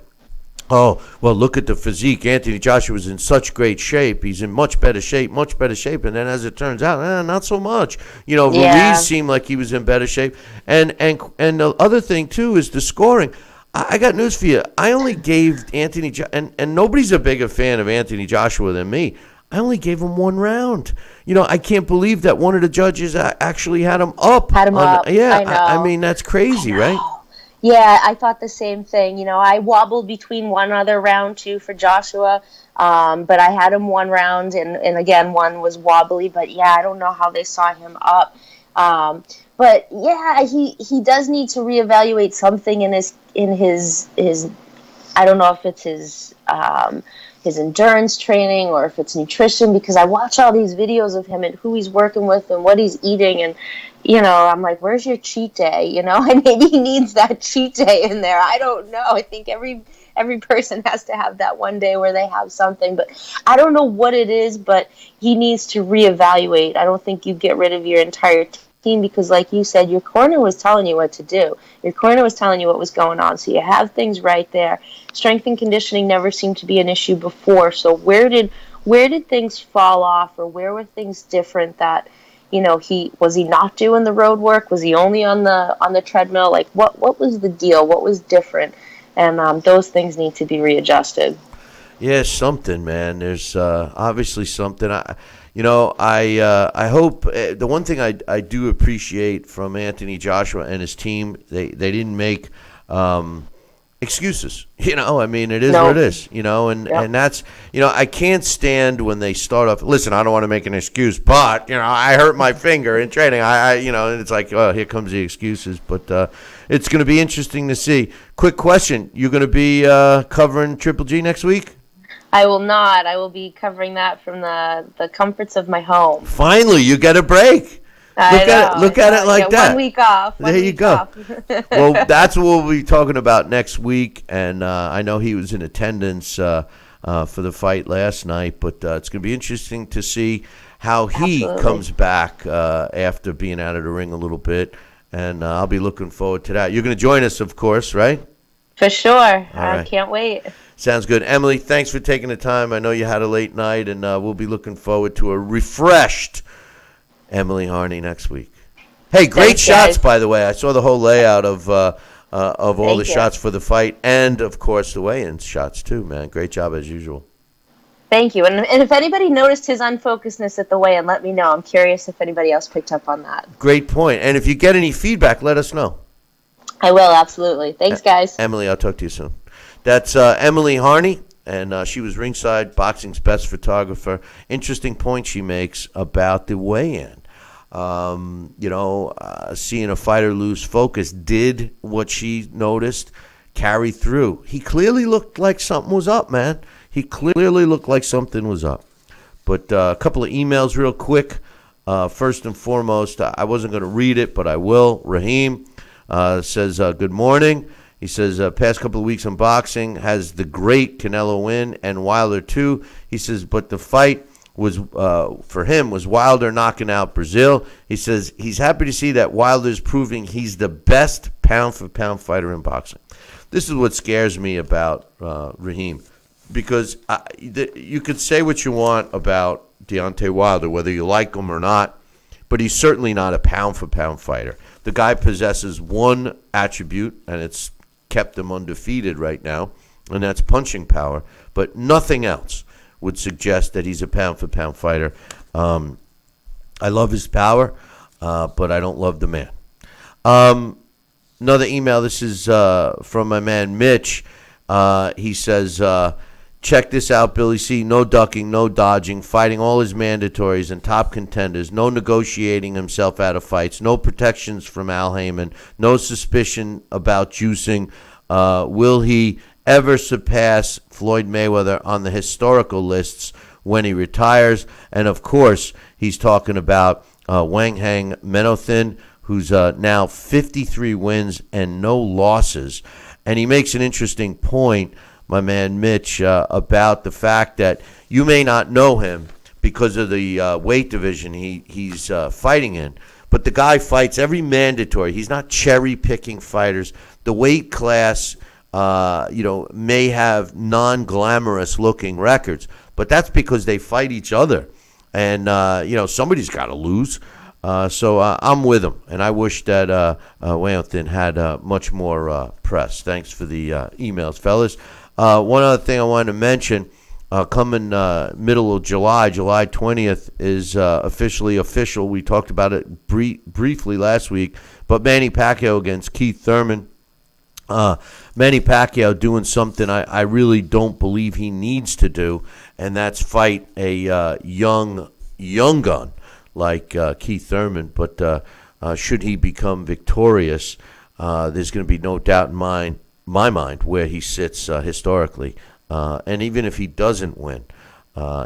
oh, well, look at the physique. Anthony Joshua was in such great shape. He's in much better shape. And then as it turns out, not so much. You know, Ruiz seemed like he was in better shape. And the other thing, too, is the scoring. I got news for you. I only gave Anthony and nobody's a bigger fan of Anthony Joshua than me. I only gave him one round. You know, I can't believe that one of the judges actually had him up. Yeah, I mean, that's crazy, right? Yeah, I thought the same thing. You know, I wobbled between one other round, too, for Joshua. But I had him one round, and again, one was wobbly. But, yeah, I don't know how they saw him up. But, yeah, he does need to reevaluate something in his I don't know if it's his endurance training or if it's nutrition, because I watch all these videos of him and who he's working with and what he's eating, and you know, I'm like, where's your cheat day? You know, and maybe he needs that cheat day in there. I don't know. I think every person has to have that one day where they have something, but I don't know what it is, but he needs to reevaluate. I don't think you get rid of your entire team because, like you said, your corner was telling you what to do. Your corner was telling you what was going on, so you have things right there. Strength and conditioning never seemed to be an issue before, so where did things fall off, or where were things different that, you know, was he not doing the road work? Was he only on the treadmill? Like, what was the deal? What was different? And those things need to be readjusted. Yeah, something, man. There's obviously something. I hope the one thing I do appreciate from Anthony Joshua and his team, they didn't make excuses. You know, I mean, it is what it is, you know, and that's, you know, I can't stand when they start off, listen, I don't want to make an excuse, but, you know, I hurt my finger in training. You know, and it's like, oh, here comes the excuses. But it's going to be interesting to see. Quick question. You going to be covering Triple G next week? I will not. I will be covering that from the comforts of my home. Finally, you get a break. Look at it like that. 1 week off. There you go. Well, that's what we'll be talking about next week. And I know he was in attendance for the fight last night, but it's going to be interesting to see how he comes back after being out of the ring a little bit. And I'll be looking forward to that. You're going to join us, of course, right? For sure. I can't wait. Sounds good. Emily, thanks for taking the time. I know you had a late night, and we'll be looking forward to a refreshed Emily Harney next week. Hey, great shots, by the way. I saw the whole layout of all the shots for the fight, and, of course, the weigh-in shots, too, man. Great job, as usual. Thank you. And if anybody noticed his unfocusedness at the weigh-in, let me know. I'm curious if anybody else picked up on that. Great point. And if you get any feedback, let us know. I will, absolutely. Thanks, guys. Emily, I'll talk to you soon. That's Emily Harney, and she was ringside, boxing's best photographer. Interesting point she makes about the weigh-in. Seeing a fighter lose focus, did what she noticed carry through. He clearly looked like something was up, man. He clearly looked like something was up. But a couple of emails real quick. First and foremost, I wasn't going to read it, but I will. Raheem says, good morning. He says, past couple of weeks in boxing has the great Canelo win and Wilder too. He says, but the fight was for him was Wilder knocking out Brazil. He says he's happy to see that Wilder's proving he's the best pound-for-pound fighter in boxing. This is what scares me about Raheem, because you could say what you want about Deontay Wilder, whether you like him or not, but he's certainly not a pound-for-pound fighter. The guy possesses one attribute, and it's kept him undefeated right now, and that's punching power, but nothing else would suggest that he's a pound-for-pound fighter. I love his power, but I don't love the man. Another email, this is from my man Mitch. He says, check this out, Billy C. No ducking, no dodging, fighting all his mandatories and top contenders, no negotiating himself out of fights, no protections from Al Heyman, no suspicion about juicing. Will he ever surpass Floyd Mayweather on the historical lists when he retires? And, of course, he's talking about Wang Hang Menothin, who's now 53 wins and no losses. And he makes an interesting point, my man Mitch, about the fact that you may not know him because of the weight division he's fighting in, but the guy fights every mandatory. He's not cherry-picking fighters. The weight class, may have non-glamorous looking records, but that's because they fight each other. And, somebody's got to lose. So I'm with him, and I wish that Wellington had much more press. Thanks for the emails, fellas. One other thing I wanted to mention, coming middle of July 20th is officially official. We talked about it briefly last week, but Manny Pacquiao against Keith Thurman. Manny Pacquiao doing something I really don't believe he needs to do, and that's fight a young gun like Keith Thurman. But should he become victorious, there's going to be no doubt in my mind where he sits historically. And even if he doesn't win,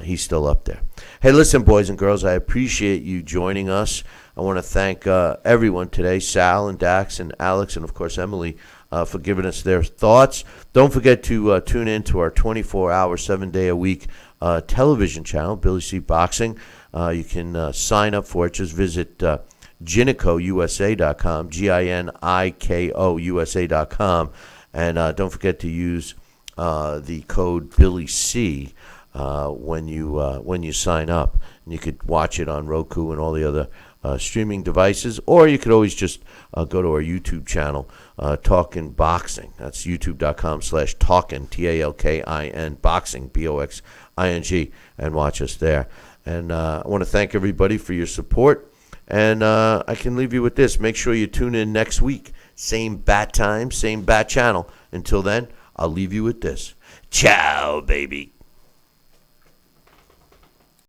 he's still up there. Hey, listen, boys and girls, I appreciate you joining us. I want to thank everyone today, Sal and Dax and Alex and, of course, Emily, for giving us their thoughts. Don't forget to tune in to our 24-hour, 7-day-a-week television channel, Billy C. Boxing. You can sign up for it. Just visit GinikoUSA.com, GINIKOUSA.com. And don't forget to use the code Billy C when you sign up. And you could watch it on Roku and all the other streaming devices, or you could always just go to our YouTube channel, Talkin' Boxing. That's youtube.com/Talkin', TALKIN, Boxing, BOXING, and watch us there. And I want to thank everybody for your support. And I can leave you with this. Make sure you tune in next week. Same bat time, same bat channel. Until then, I'll leave you with this. Ciao, baby.